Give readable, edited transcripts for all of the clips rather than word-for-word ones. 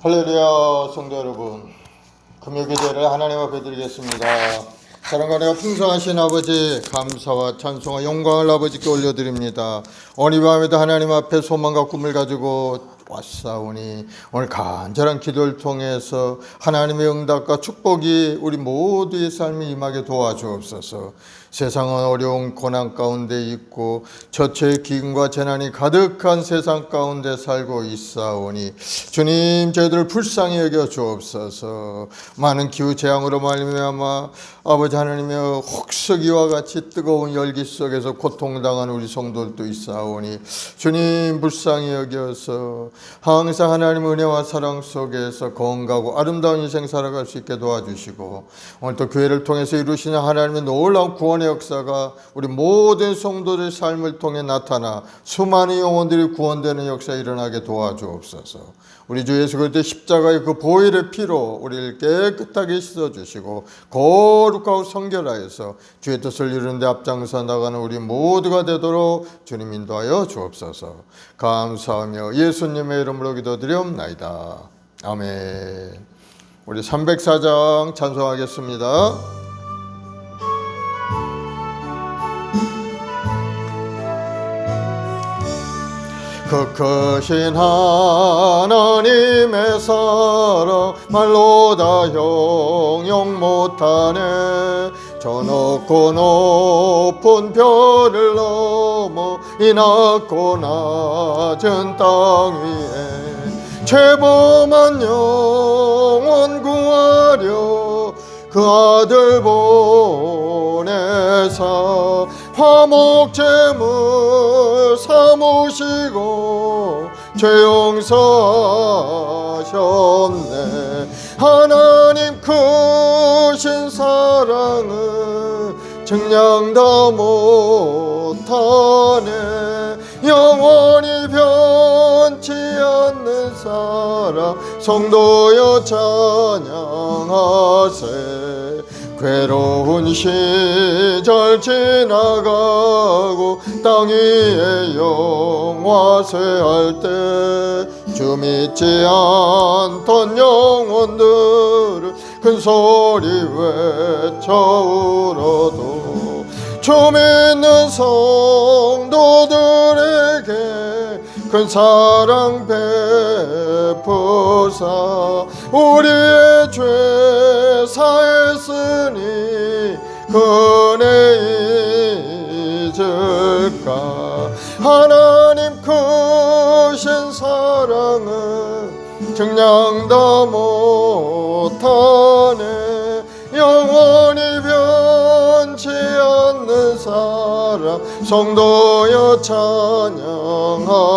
할렐루야. 성도 여러분, 금요 기도를 하나님 앞에 드리겠습니다. 사랑과 내가 풍성하신 아버지, 감사와 찬송과 영광을 아버지께 올려드립니다. 오늘 이 밤에도 하나님 앞에 소망과 꿈을 가지고 왔사오니 오늘 간절한 기도를 통해서 하나님의 응답과 축복이 우리 모두의 삶에 임하게 도와주옵소서. 세상은 어려운 고난 가운데 있고 처처의 기근과 재난이 가득한 세상 가운데 살고 있사오니 주님, 저희들을 불쌍히 여겨 주옵소서. 많은 기후 재앙으로 말미암아 아버지 하나님의 혹서기와 같이 뜨거운 열기 속에서 고통당하는 우리 성도들도 있사오니 주님, 불쌍히 여겨서 항상 하나님의 은혜와 사랑 속에서 건강하고 아름다운 인생 살아갈 수 있게 도와주시고, 오늘 또 교회를 통해서 이루시는 하나님의 놀라운 구원의 역사가 우리 모든 성도들의 삶을 통해 나타나 수많은 영혼들이 구원되는 역사 일어나게 도와주옵소서. 우리 주 예수 그리스도의 십자가의 그 보혈의 피로 우리를 깨끗하게 씻어주시고 거룩하고 성결하여서 주의 뜻을 이루는 데 앞장서 나가는 우리 모두가 되도록 주님 인도하여 주옵소서. 감사하며 예수님의 이름으로 기도드리옵나이다. 아멘. 우리 304장 찬송하겠습니다. 그 크신 하나님의 사랑 말로 다 형용 못하네. 저 높고 높은 별을 넘어 이 낮고 낮은 땅 위에 죄범한 영혼 구하려 그 아들 보내사 화목제물 삼으시고 죄 용서하셨네. 하나님 크신 사랑은 증량 다 못하네. 영원히 변치 않는 사랑 성도여 찬양하세. 괴로운 시절 지나가고 땅 위에 영화쇠할 때 주 믿지 않던 영혼들은 큰 소리 외쳐 울어도 주 믿는 성도들에게 큰 사랑 베푸사 우리의 죄 사했으니 그 은혜 잊을까. 하나님 크신 사랑은 증량 다 못하네. 영원히 변치 않는 사랑 성도여 찬양하세.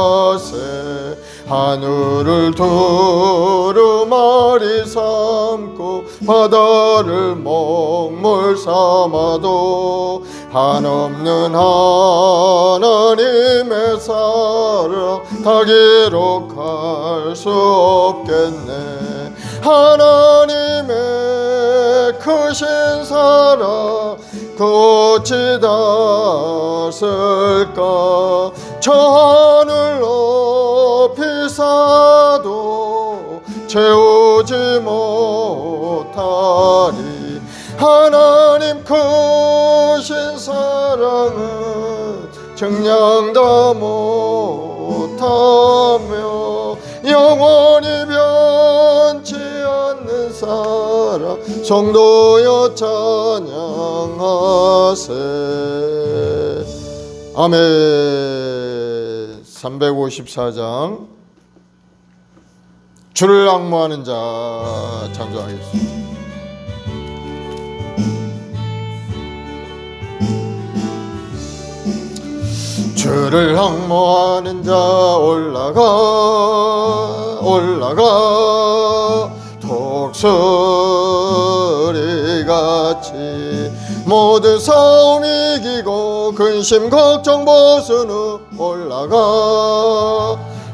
하늘을 두루마리 삼고 바다를 먹물 삼아도 한없는 하나님의 사랑 다 기록할 수 없겠네. 하나님의 크신 사랑 그 어찌 닿았을까. 저 하늘 높이 사도 채우지 못하리. 하나님 크신 사랑은 증량 다 못하며 영원히 변치 않는 사랑 성도여 찬양하세. 아멘. 354장 주를 앙모하는 자 찬송하겠습니다. 주를 앙모하는 자 올라가 독수리같이 모든 싸움 이기고 근심 걱정 벗은 후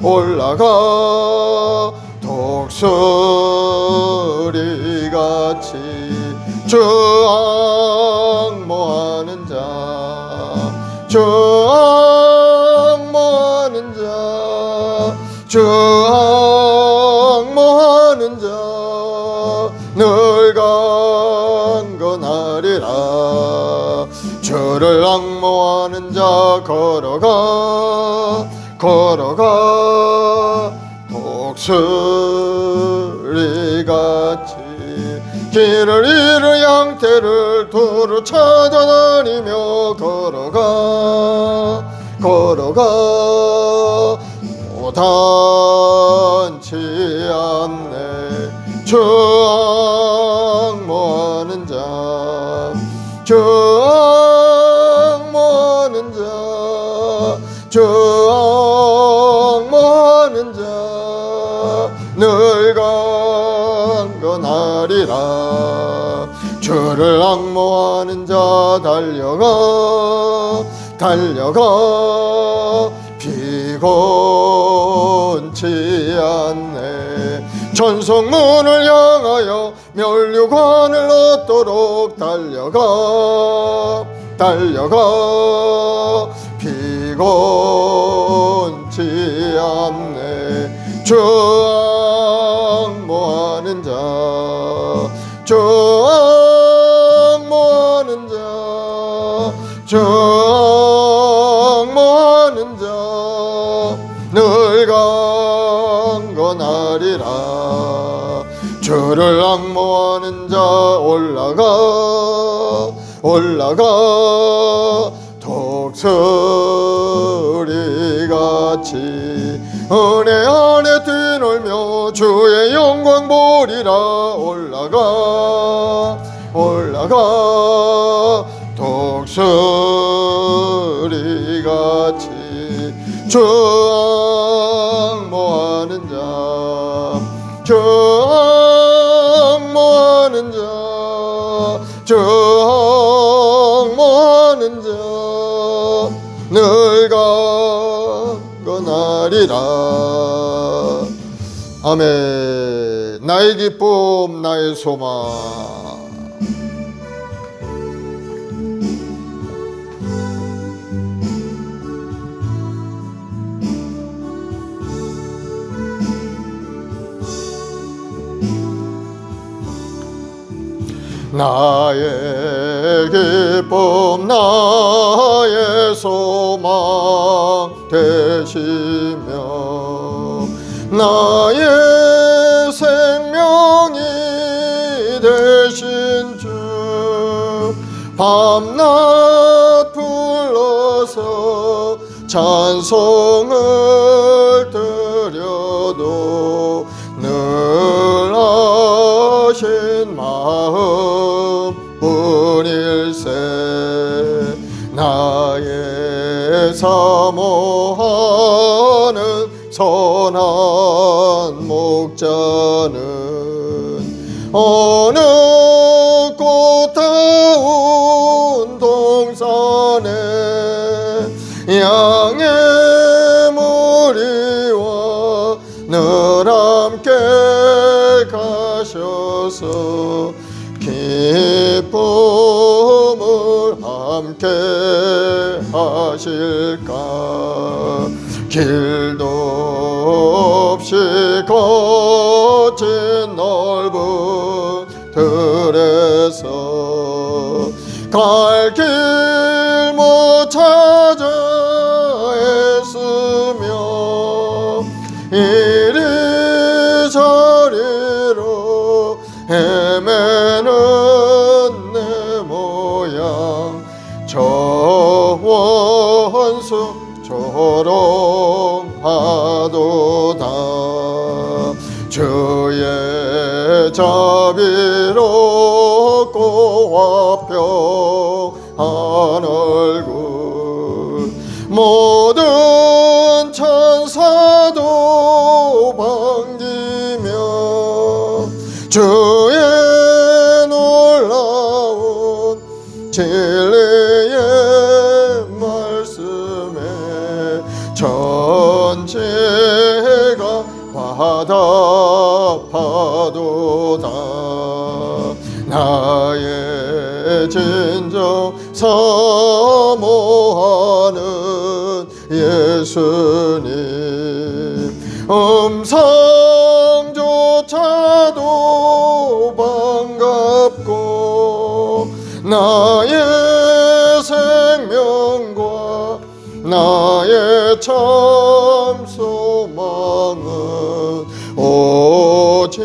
올라가 독수리같이 주 앙모하는 자, 주 앙모하는 자, 주 앙모하는 강건하리라. 주를 앙모하는 자 걸어가 걸어가 독수리같이 길을 잃은 양떼를 두루 찾아다니며 걸어가 걸어가 오단치 않네. 주 앙모하는 자 주 앙모하는 자 주 앙모하는 자 늘 강건하리라. 주를 앙모하는 자 달려가 달려가 피곤치 않네. 천성문을 향하여 면류관을 얻도록 달려가 달려가 피곤치 않네. 주 앙모하는 자 주 앙모하는 자 주 앙모하는 자 늘 강건하리라. 주를 앙모하는 자 올라가 올라가 독수리같이 은혜 안에 뛰놀며 주의 영광 보리라. 올라가 올라가 독수리같이 주 앙모하는 자 주 앙모하는 자 주 앙모하는 자 늘 강건하리라. 아멘. 나의 기쁨 나의 소망. 나의 기쁨 나의 소망 되시며 나의 생명이 되신 주 밤낮 불러서 찬송을 드려도 늘 아신 마음 뿐일세. 나의 사모하는 선한 목자는 어느 꽃다운 동산에 양의 무리와 늘 함께 가셔서 기쁨을 함께 하실까. 길도 없이 거친 넓은 들에서 갈 길 못 찾아 애쓰며 이리저리로 헤매는 내 모양 저 원수 조롱하도다. 주의 자비롭고 화평한 얼굴 모든 천사도 반기며 주의 놀라운 진리의 말씀에 전체가 화답하도다. 나의 진정 사모하는 예수님 음성조차도 반갑고 나의 생명과 나의 참 소망은 오직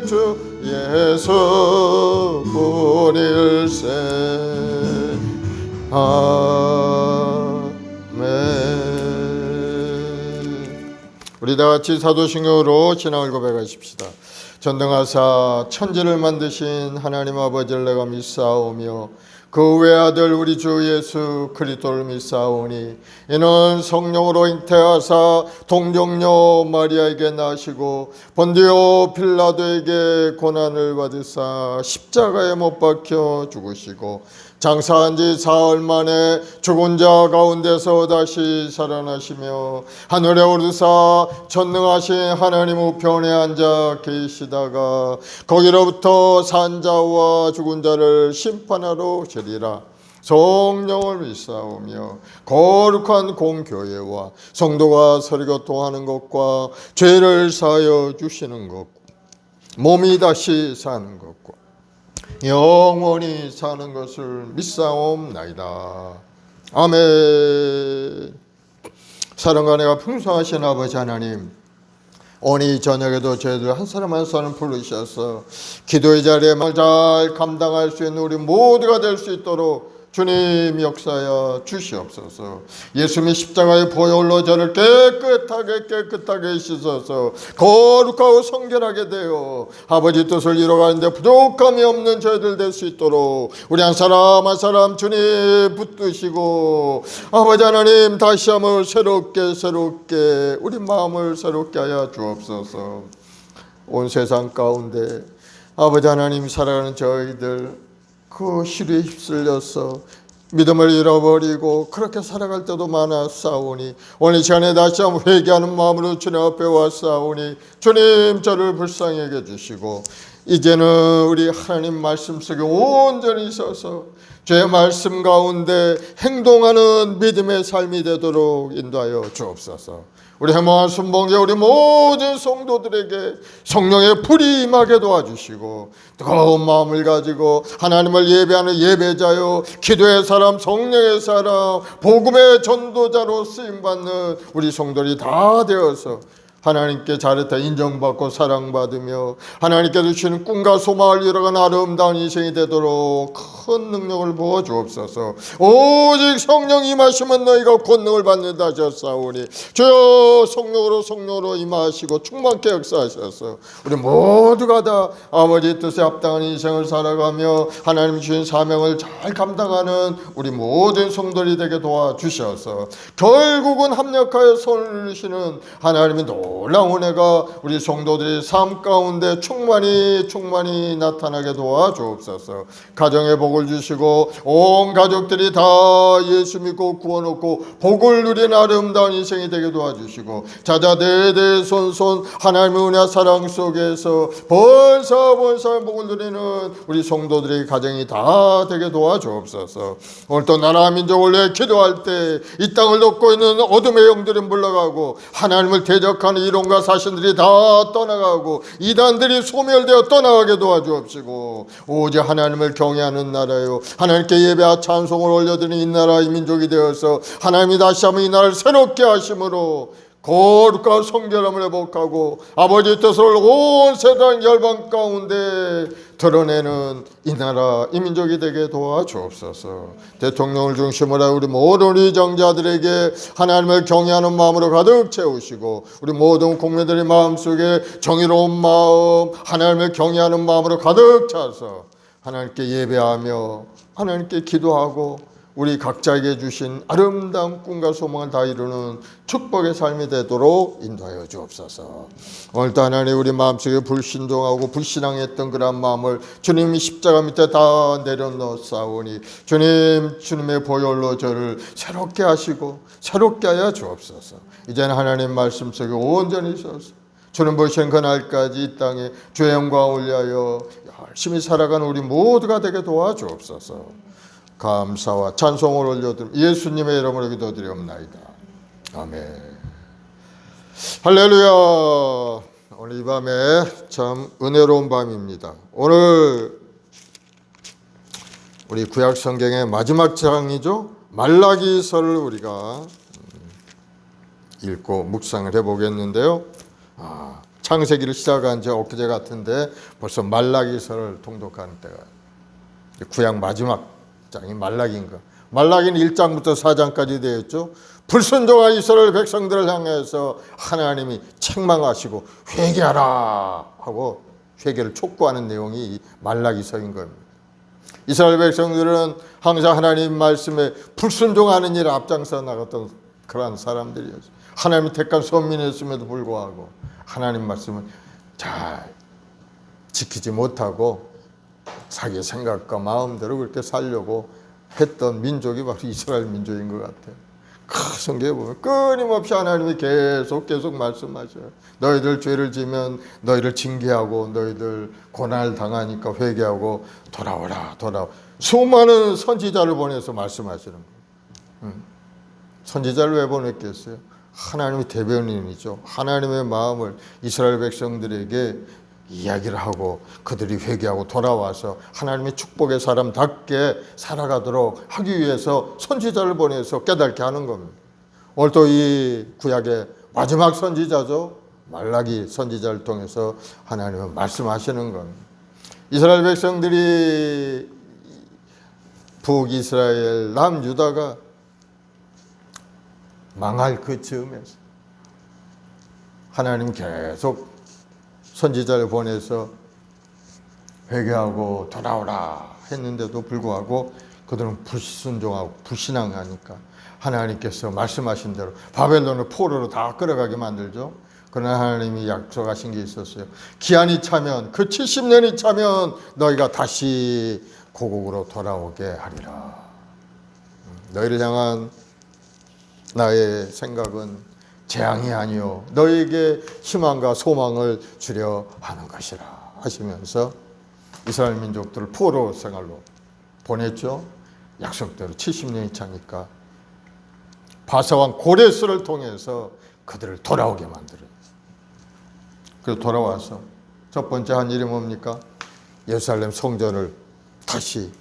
주 예수뿐일세. 아멘. 우리 다같이 사도신경으로 신앙을 고백하십시다. 전능하사 천지를 만드신 하나님 아버지를 내가 믿사오며 그 외아들 우리 주 예수 그리스도를 믿사오니 이는 성령으로 잉태하사 동정녀 마리아에게 나시고 본디오 빌라도에게 고난을 받으사 십자가에 못 박혀 죽으시고 장사한 지 사흘 만에 죽은 자 가운데서 다시 살아나시며 하늘에 오르사 전능하신 하나님 우편에 앉아 계시다가 거기로부터 산 자와 죽은 자를 심판하러 오시리라. 성령을 믿사오며 거룩한 공교회와 성도가 서로 교통하는 것과 죄를 사하여 주시는 것, 몸이 다시 사는 것과 영원히 사는 것을 믿사옵나이다. 아멘. 사랑과 내가 풍성하신 아버지 하나님, 오늘 저녁에도 저희들 한 사람 한 사람 부르셔서 기도의 자리에 잘 감당할 수 있는 우리 모두가 될 수 있도록 주님 역사하여 주시옵소서. 예수님의 십자가의 보혈로 저를 깨끗하게 씻어서 거룩하고 성결하게 되어 아버지 뜻을 이뤄가는데 부족함이 없는 저희들 될 수 있도록 우리 한 사람 한 사람 주님 붙드시고 아버지 하나님 다시 한번 새롭게 우리 마음을 새롭게 하여 주옵소서. 온 세상 가운데 아버지 하나님 살아가는 저희들 그 시류에 휩쓸려서 믿음을 잃어버리고 그렇게 살아갈 때도 많았사오니 오늘 시간에 다시 한번 회개하는 마음으로 주님 앞에 왔사오니 주님 저를 불쌍히 여겨주시고 이제는 우리 하나님 말씀 속에 온전히 있어서 죄의 말씀 가운데 행동하는 믿음의 삶이 되도록 인도하여 주옵소서. 우리 해몽한 순봉계 우리 모든 성도들에게 성령의 불이 임하게 도와주시고 뜨거운 마음을 가지고 하나님을 예배하는 예배자요 기도의 사람 성령의 사람 복음의 전도자로 쓰임받는 우리 성도들이 다 되어서 하나님께 잘했다 인정받고 사랑받으며 하나님께 주시는 꿈과 소망을 이뤄가는 아름다운 인생이 되도록 큰 능력을 부어 주옵소서. 오직 성령 임하시면 너희가 권능을 받는다 하셨사오니 주여 성령으로 임하시고 충만케 역사하셔서 우리 모두가 다 아버지 뜻에 합당한 인생을 살아가며 하나님 주신 사명을 잘 감당하는 우리 모든 성도들이 되게 도와주셔서 결국은 합력하여 손을 드시는 하나님의 놀라운 은혜가 우리 성도들의 삶 가운데 충만히 나타나게 도와주옵소서. 가정에 복을 주시고 온 가족들이 다 예수 믿고 구원 얻고 복을 누리는 아름다운 인생이 되게 도와주시고 자자 대대손손 하나님의 은혜 사랑 속에서 번사 복을 누리는 우리 성도들의 가정이 다 되게 도와주옵소서. 오늘 또 나라 민족을 위해 기도할 때 이 땅을 덮고 있는 어둠의 영들이 물러가고 하나님을 대적하는 이론과 사신들이 다 떠나가고 이단들이 소멸되어 떠나가게 도와주옵시고 오직 하나님을 경외하는 나라요 하나님께 예배와 찬송을 올려드리는 이 나라 이 민족이 되어서 하나님이 다시 한번 이 나라를 새롭게 하심으로 거룩과 성결함을 회복하고 아버지의 뜻을 온 세상 열방 가운데 드러내는 이 나라 이 민족이 되게 도와주옵소서. 대통령을 중심으로 우리 모든 의정자들에게 하나님을 경외하는 마음으로 가득 채우시고 우리 모든 국민들의 마음속에 정의로운 마음 하나님을 경외하는 마음으로 가득 차서 하나님께 예배하며 하나님께 기도하고 우리 각자에게 주신 아름다운 꿈과 소망을 다 이루는 축복의 삶이 되도록 인도하여 주옵소서. 오늘도 하나님 우리 마음속에 불신종하고 불신앙했던 그런 마음을 주님이 십자가 밑에 다 내려놓사오니 주님의 보혈로 저를 새롭게 하시고 새롭게 하여 주옵소서. 이제는 하나님 말씀 속에 온전히 있어서 주님 보시는 그날까지 이 땅에 주의 영광을 위하여 열심히 살아가는 우리 모두가 되게 도와주옵소서. 감사와 찬송을 올려드리며 예수님의 이름으로 기도드리옵나이다. 아멘. 할렐루야. 오늘 이 밤에 참 은혜로운 밤입니다. 오늘 우리 구약 성경의 마지막 장이죠. 말라기서를 우리가 읽고 묵상을 해보겠는데요. 창세기를 시작한 지 엊그제 같은데 벌써 말라기서를 통독하는 때가 구약 마지막 장이 말라기인가. 말라기는 1장부터 4장까지 되어 있죠. 불순종한 이스라엘 백성들을 향해서 하나님이 책망하시고 회개하라 하고 회개를 촉구하는 내용이 이 말라기서인 겁니다. 이스라엘 백성들은 항상 하나님 말씀에 불순종하는 일에 앞장서 나갔던 그러한 사람들이었어요. 하나님이 택한 선민이었음에도 불구하고 하나님 말씀을 잘 지키지 못하고 자기 생각과 마음대로 그렇게 살려고 했던 민족이 바로 이스라엘 민족인 것 같아요. 성경에 보면 끊임없이 하나님이 계속 말씀하셔요. 너희들 죄를 지면 너희를 징계하고 너희들 고난을 당하니까 회개하고 돌아오라. 수많은 선지자를 보내서 말씀하시는 거예요. 선지자를 왜 보냈겠어요? 하나님의 대변인이죠. 하나님의 마음을 이스라엘 백성들에게 이야기를 하고 그들이 회개하고 돌아와서 하나님의 축복의 사람답게 살아가도록 하기 위해서 선지자를 보내서 깨닫게 하는 겁니다. 오늘 또 이 구약의 마지막 선지자죠. 말라기 선지자를 통해서 하나님은 말씀하시는 겁니다. 이스라엘 백성들이 북이스라엘, 남유다가 망할 그 즈음에서 하나님 계속 선지자를 보내서 회개하고 돌아오라 했는데도 불구하고 그들은 불순종하고 불신앙하니까 하나님께서 말씀하신 대로 바벨론을 포로로 다 끌어가게 만들죠. 그러나 하나님이 약속하신 게 있었어요. 기한이 차면, 그 70년이 차면 너희가 다시 고국으로 돌아오게 하리라. 너희를 향한 나의 생각은 재앙이 아니요 너희에게 희망과 소망을 주려 하는 것이라 하시면서 이스라엘 민족들을 포로 생활로 보냈죠. 약속대로 70년이 차니까 바사왕 고레스를 통해서 그들을 돌아오게 만들어요. 그래서 돌아와서 첫 번째 한 일이 뭡니까? 예루살렘 성전을 다시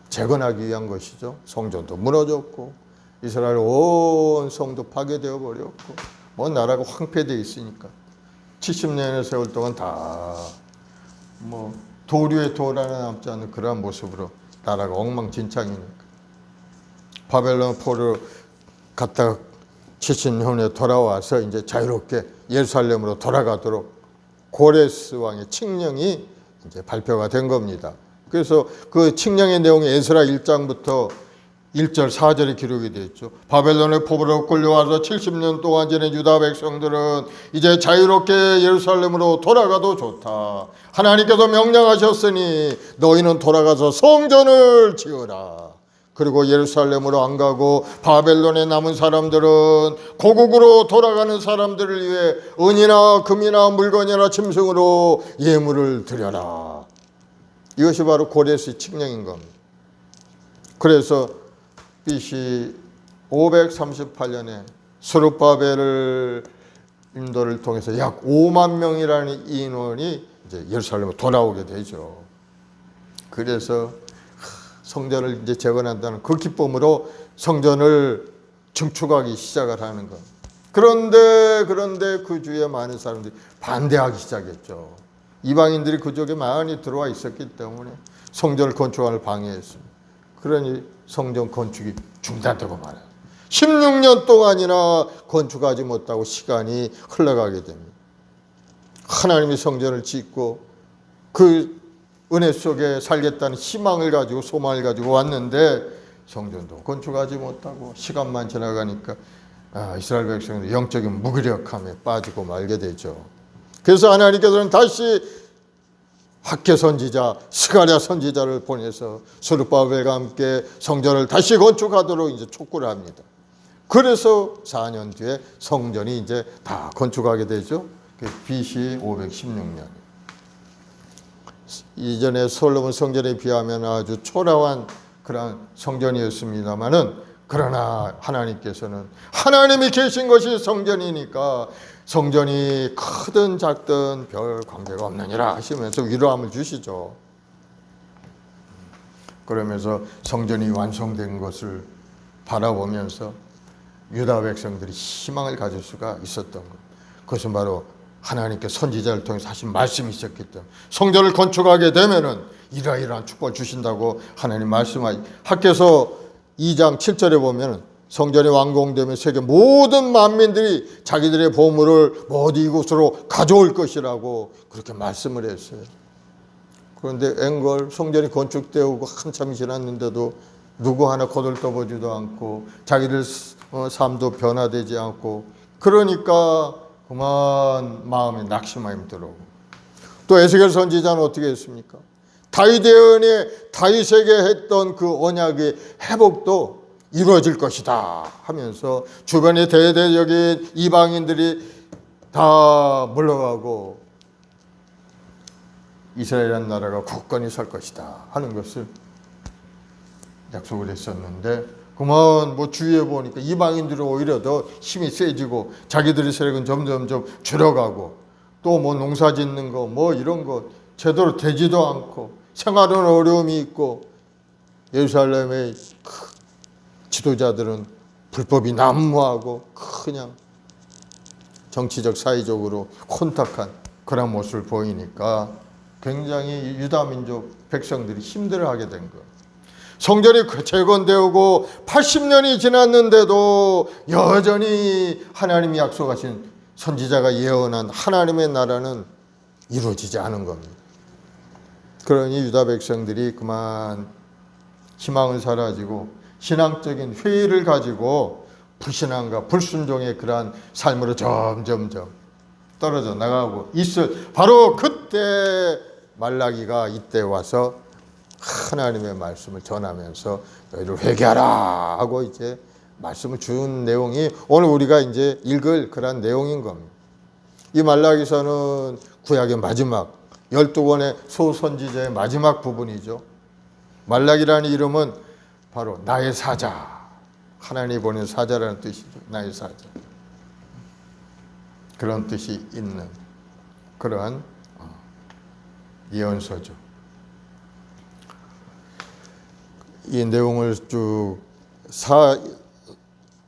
재건하기 위한 것이죠. 성전도 무너졌고 이스라엘 온 성도 파괴되어 버렸고 뭐 나라가 황폐되어 있으니까 70년의 세월 동안 다 뭐 도류에 돌 하나 남지 않는 그러한 모습으로 나라가 엉망진창이니까 바벨론 포로 갔다가 70년 후에 돌아와서 이제 자유롭게 예루살렘으로 돌아가도록 고레스 왕의 칙령이 이제 발표가 된 겁니다. 그래서 그 칙령의 내용이 에스라 1장부터 1절 4절에 기록이 되어 있죠. 바벨론의 포로로 끌려와서 70년 동안 지낸 유다 백성들은 이제 자유롭게 예루살렘으로 돌아가도 좋다. 하나님께서 명령하셨으니 너희는 돌아가서 성전을 지으라. 그리고 예루살렘으로 안 가고 바벨론에 남은 사람들은 고국으로 돌아가는 사람들을 위해 은이나 금이나 물건이나 짐승으로 예물을 드려라. 이것이 바로 고레스의 칙령인 겁니다. 그래서 BC 538년에 스룹바벨을 인도를 통해서 약 5만 명이라는 인원이 이제 예루살렘으로 돌아오게 되죠. 그래서 성전을 이제 재건한다는 그 기쁨으로 성전을 증축하기 시작을 하는 것. 그런데 그 주위에 많은 사람들이 반대하기 시작했죠. 이방인들이 그쪽에 많이 들어와 있었기 때문에 성전을 건축하는 방해했습니다. 그러니 성전 건축이 중단되고 말아요. 16년 동안이나 건축하지 못하고 시간이 흘러가게 됩니다. 하나님이 성전을 짓고 그 은혜 속에 살겠다는 희망을 가지고 소망을 가지고 왔는데 성전도 건축하지 못하고 시간만 지나가니까 이스라엘 백성들 영적인 무기력함에 빠지고 말게 되죠. 그래서 하나님께서는 다시 학개 선지자 스가랴 선지자를 보내서 스룹바벨과 함께 성전을 다시 건축하도록 이제 촉구를 합니다. 그래서 4년 뒤에 성전이 이제 다 건축하게 되죠. BC 516년. 이전에 솔로몬 성전에 비하면 아주 초라한 그런 성전이었습니다만은 그러나 하나님께서는 하나님이 계신 것이 성전이니까 성전이 크든 작든 별 관계가 없느니라 하시면서 위로함을 주시죠. 그러면서 성전이 완성된 것을 바라보면서 유다 백성들이 희망을 가질 수가 있었던 것. 그것은 바로 하나님께 선지자를 통해서 하신 말씀이 있었기 때문에 성전을 건축하게 되면은 이러이러한 축복을 주신다고 하나님 말씀하시. 학개서 2장 7절에 보면은 성전이 완공되면 세계 모든 만민들이 자기들의 보물을 모두 이곳으로 가져올 것이라고 그렇게 말씀을 했어요. 그런데 앵걸 성전이 건축되고 한참 지났는데도 누구 하나 거들떠보지도 않고 자기들 삶도 변화되지 않고, 그러니까 그만 마음에 낙심함이 들어오고. 또 에스겔 선지자는 어떻게 했습니까? 다윗의 은혜, 다윗에게 했던 그 언약의 회복도 이루어질 것이다 하면서 주변의 대대적인 이방인들이 다 물러가고 이스라엘이라는 나라가 굳건히 설 것이다 하는 것을 약속을 했었는데, 그만 주위에 보니까 이방인들이 오히려 더 힘이 세지고 자기들의 세력은 점점점 줄어가고, 또 농사 짓는 거 이런 거 제대로 되지도 않고 생활은 어려움이 있고, 예루살렘의 지도자들은 불법이 난무하고 그냥 정치적 사회적으로 혼탁한 그런 모습을 보이니까 굉장히 유다 민족 백성들이 힘들어하게 된 거예요. 성전이 재건되고 80년이 지났는데도 여전히 하나님이 약속하신 선지자가 예언한 하나님의 나라는 이루어지지 않은 겁니다. 그러니 유다 백성들이 그만 희망을 사라지고 신앙적인 회의를 가지고 불신앙과 불순종의 그러한 삶으로 점점점 떨어져 나가고 있을, 바로 그때 말라기가 이때 와서 하나님의 말씀을 전하면서 너희를 회개하라 하고 이제 말씀을 준 내용이 오늘 우리가 이제 읽을 그런 내용인 겁니다. 이 말라기서는 구약의 마지막 12권의 소선지자의 마지막 부분이죠. 말라기라는 이름은 바로 나의 사자, 하나님이 보낸 사자라는 뜻이죠. 나의 사자, 그런 뜻이 있는 그러한 예언서죠. 이 내용을 쭉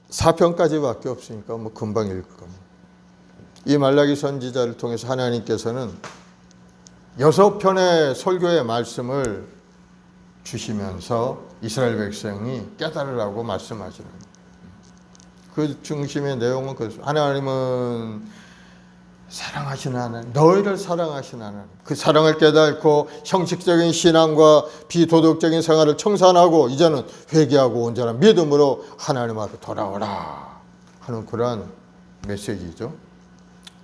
4편까지밖에 없으니까 금방 읽을 겁니다. 이 말라기 선지자를 통해서 하나님께서는 6편의 설교의 말씀을 주시면서 이스라엘 백성이 깨달으라고 말씀하시는 거예요. 그 중심의 내용은 하나님은 사랑하시는 하나님, 너희를 사랑하시는 하나님, 그 사랑을 깨닫고 형식적인 신앙과 비도덕적인 생활을 청산하고 이제는 회개하고 온전한 믿음으로 하나님 앞에 돌아오라 하는 그러한 메시지죠.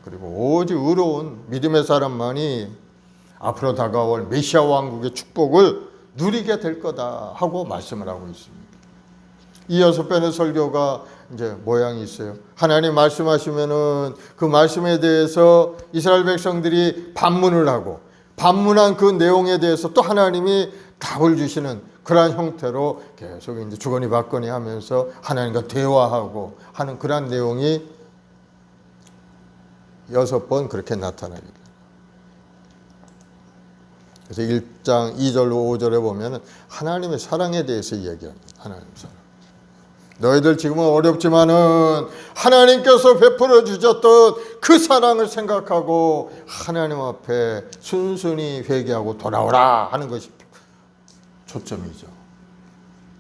그리고 오직 의로운 믿음의 사람만이 앞으로 다가올 메시아 왕국의 축복을 누리게 될 거다 하고 말씀을 하고 있습니다. 이 6편의 설교가 이제 모양이 있어요. 하나님 말씀하시면은 그 말씀에 대해서 이스라엘 백성들이 반문을 하고, 반문한 그 내용에 대해서 또 하나님이 답을 주시는 그러한 형태로 계속 이제 주거니 받거니 하면서 하나님과 대화하고 하는 그러한 내용이 6번 그렇게 나타납니다. 그래서 1장 2절로 5절에 보면은 하나님의 사랑에 대해서 이야기합니다. 하나님 사랑. 너희들 지금은 어렵지만은 하나님께서 베풀어 주셨던 그 사랑을 생각하고 하나님 앞에 순순히 회개하고 돌아오라 하는 것이 초점이죠.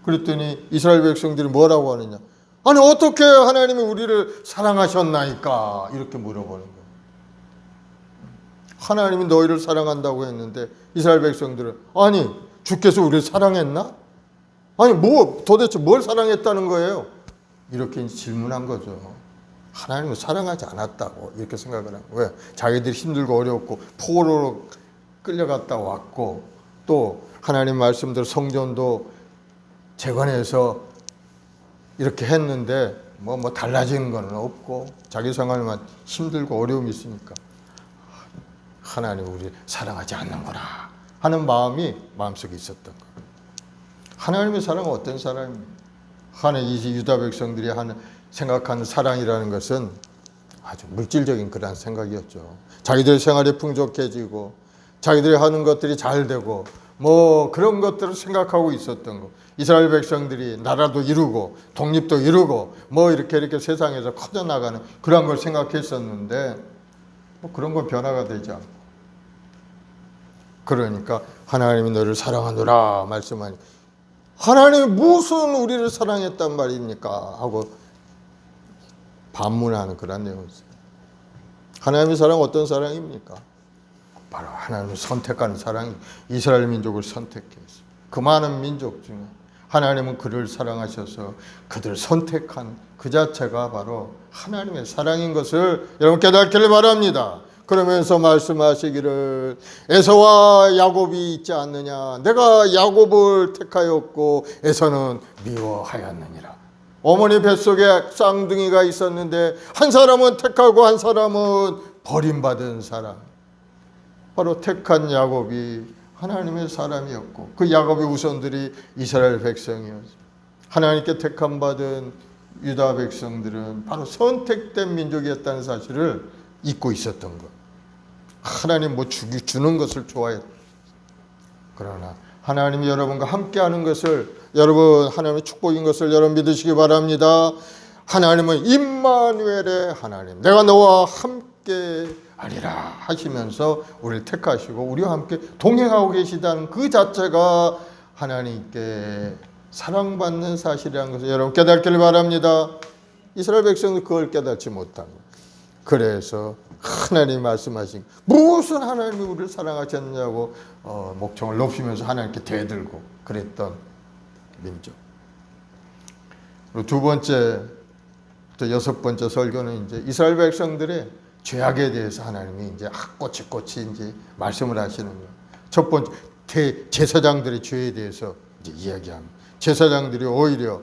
그랬더니 이스라엘 백성들이 뭐라고 하느냐? 아니 어떻게 하나님이 우리를 사랑하셨나이까? 이렇게 물어보는 거예요. 하나님이 너희를 사랑한다고 했는데 이스라엘 백성들은 아니 주께서 우리를 사랑했나? 아니 도대체 뭘 사랑했다는 거예요? 이렇게 질문한 거죠. 하나님은 사랑하지 않았다고 이렇게 생각을 하고, 왜? 자기들이 힘들고 어렵고 포로로 끌려갔다 왔고, 또 하나님 말씀대로 성전도 재건해서 이렇게 했는데 달라진 건 없고 자기 생활만 힘들고 어려움이 있으니까 하나님 우리 사랑하지 않는구나 하는 마음이 마음속에 있었던 거예요. 하나님의 사랑은 어떤 사랑입니까? 하나님 유다 백성들이 생각하는 사랑이라는 것은 아주 물질적인 그런 생각이었죠. 자기들 생활이 풍족해지고 자기들이 하는 것들이 잘 되고 뭐 그런 것들을 생각하고 있었던 거. 이스라엘 백성들이 나라도 이루고 독립도 이루고 뭐 이렇게 세상에서 커져나가는 그런 걸 생각했었는데 뭐 그런 건 변화가 되지 않고, 그러니까 하나님이 너를 사랑하노라 말씀하니 하나님이 무슨 우리를 사랑했단 말입니까 하고 반문하는 그런 내용이었어요. 하나님의 사랑 어떤 사랑입니까? 바로 하나님을 선택하는 사랑이 이스라엘 민족을 선택했어요. 그 많은 민족 중에 하나님은 그를 사랑하셔서 그들을 선택한 그 자체가 바로 하나님의 사랑인 것을 여러분 깨닫기를 바랍니다. 그러면서 말씀하시기를 에서와 야곱이 있지 않느냐, 내가 야곱을 택하였고 에서는 미워하였느니라. 어머니 뱃속에 쌍둥이가 있었는데 한 사람은 택하고 한 사람은 버림받은 사람, 바로 택한 야곱이 하나님의 사람이었고 그 야곱의 우선들이 이스라엘 백성이었습니다. 하나님께 택함받은 유다 백성들은 바로 선택된 민족이었다는 사실을 잊고 있었던 것. 하나님 뭐 주는 것을 좋아했다. 그러나 하나님이 여러분과 함께하는 것을, 여러분 하나님의 축복인 것을 여러분 믿으시기 바랍니다. 하나님은 임마누엘의 하나님, 내가 너와 함께 하리라 하시면서 우리를 택하시고 우리와 함께 동행하고 계시다는 그 자체가 하나님께 사랑받는 사실이라는 것을 여러분 깨닫기를 바랍니다. 이스라엘 백성은 그걸 깨닫지 못합니다. 그래서 하나님 말씀하신 무슨 하나님이 우리를 사랑하셨냐고 목청을 높이면서 하나님께 대들고 그랬던 민족. 그리고 두 번째 또 여섯 번째 설교는 이제 이스라엘 백성들의 죄악에 대해서 하나님이 이제 꼬치꼬치 이제 말씀을 하시는 거예요. 첫 번째 제사장들의 죄에 대해서 이제 이야기합니다. 제사장들이 오히려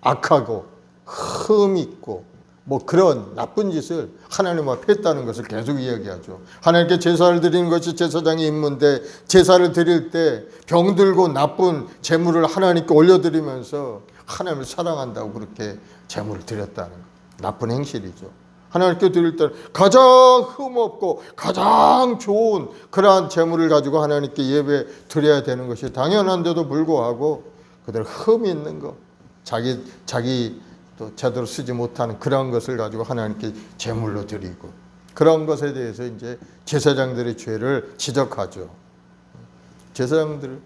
악하고 흠 있고 뭐 그런 나쁜 짓을 하나님 앞에 했다는 것을 계속 이야기하죠. 하나님께 제사를 드리는 것이 제사장의 임무인데 제사를 드릴 때 병들고 나쁜 제물을 하나님께 올려드리면서 하나님을 사랑한다고 그렇게 제물을 드렸다는 것. 나쁜 행실이죠. 하나님께 드릴 때 가장 흠없고 가장 좋은 그러한 제물을 가지고 하나님께 예배 드려야 되는 것이 당연한데도 불구하고 그들 흠이 있는 것, 자기 또 제대로 쓰지 못하는 그런 것을 가지고 하나님께 제물로 드리고 그런 것에 대해서 이제 제사장들의 죄를 지적하죠. 제사장들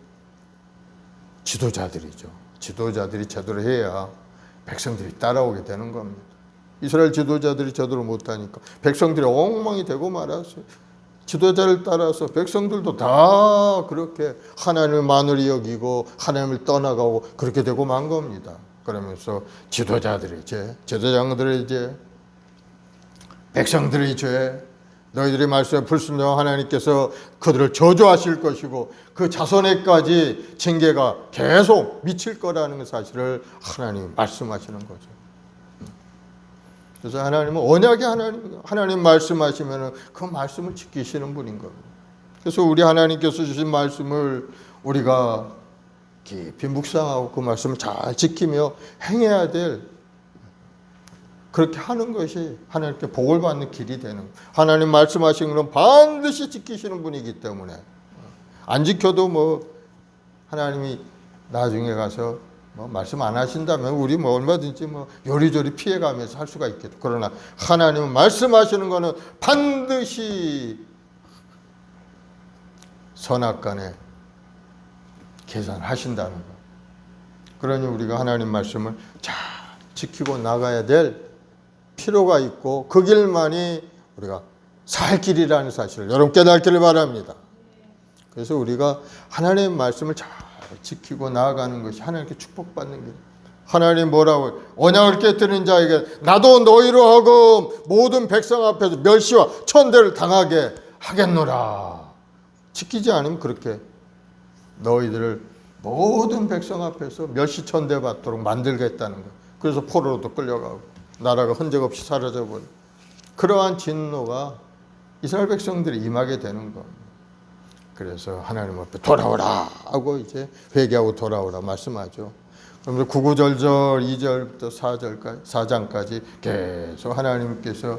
지도자들이죠. 지도자들이 제대로 해야 백성들이 따라오게 되는 겁니다. 이스라엘 지도자들이 제대로 못하니까 백성들이 엉망이 되고 말았어요. 지도자를 따라서 백성들도 다 그렇게 하나님을 만으로 여기고 하나님을 떠나가고 그렇게 되고 만 겁니다. 그러면서 지도자들의 죄, 제사장들의 죄, 백성들의 죄, 너희들의 말씀에 불순종 하나님께서 그들을 저주하실 것이고 그 자손에까지 징계가 계속 미칠 거라는 사실을 하나님이 말씀하시는 거죠. 그래서 하나님은 언약의 하나님 말씀하시면 그 말씀을 지키시는 분인 겁니다. 그래서 우리 하나님께서 주신 말씀을 우리가 깊이 묵상하고 그 말씀을 잘 지키며 행해야 될, 그렇게 하는 것이 하나님께 복을 받는 길이 되는 거예요. 하나님 말씀하신 것은 반드시 지키시는 분이기 때문에 안 지켜도 뭐 하나님이 나중에 가서 뭐 말씀 안 하신다면 우리 뭐 얼마든지 뭐 요리조리 피해가면서 할 수가 있겠죠. 그러나 하나님은 말씀하시는 거는 반드시 선악간에 계산하신다는 거. 그러니 우리가 하나님 말씀을 잘 지키고 나가야 될 필요가 있고 그 길만이 우리가 살 길이라는 사실을 여러분 깨닫기를 바랍니다. 그래서 우리가 하나님의 말씀을 잘 지키고 나아가는 것이 하나님께 축복받는 길. 하나님 뭐라고 언약을 깨뜨린 자에게 나도 너희로 하금 모든 백성 앞에서 멸시와 천대를 당하게 하겠노라. 지키지 않으면 그렇게 너희들을 모든 백성 앞에서 멸시천대 받도록 만들겠다는 것. 그래서 포로로도 끌려가고 나라가 흔적 없이 사라져버려. 그러한 진노가 이스라엘 백성들이 임하게 되는 겁니다. 그래서 하나님 앞에 돌아오라 하고 이제 회개하고 돌아오라 말씀하죠. 그러면서 구구절절 2절부터 4장까지 계속 하나님께서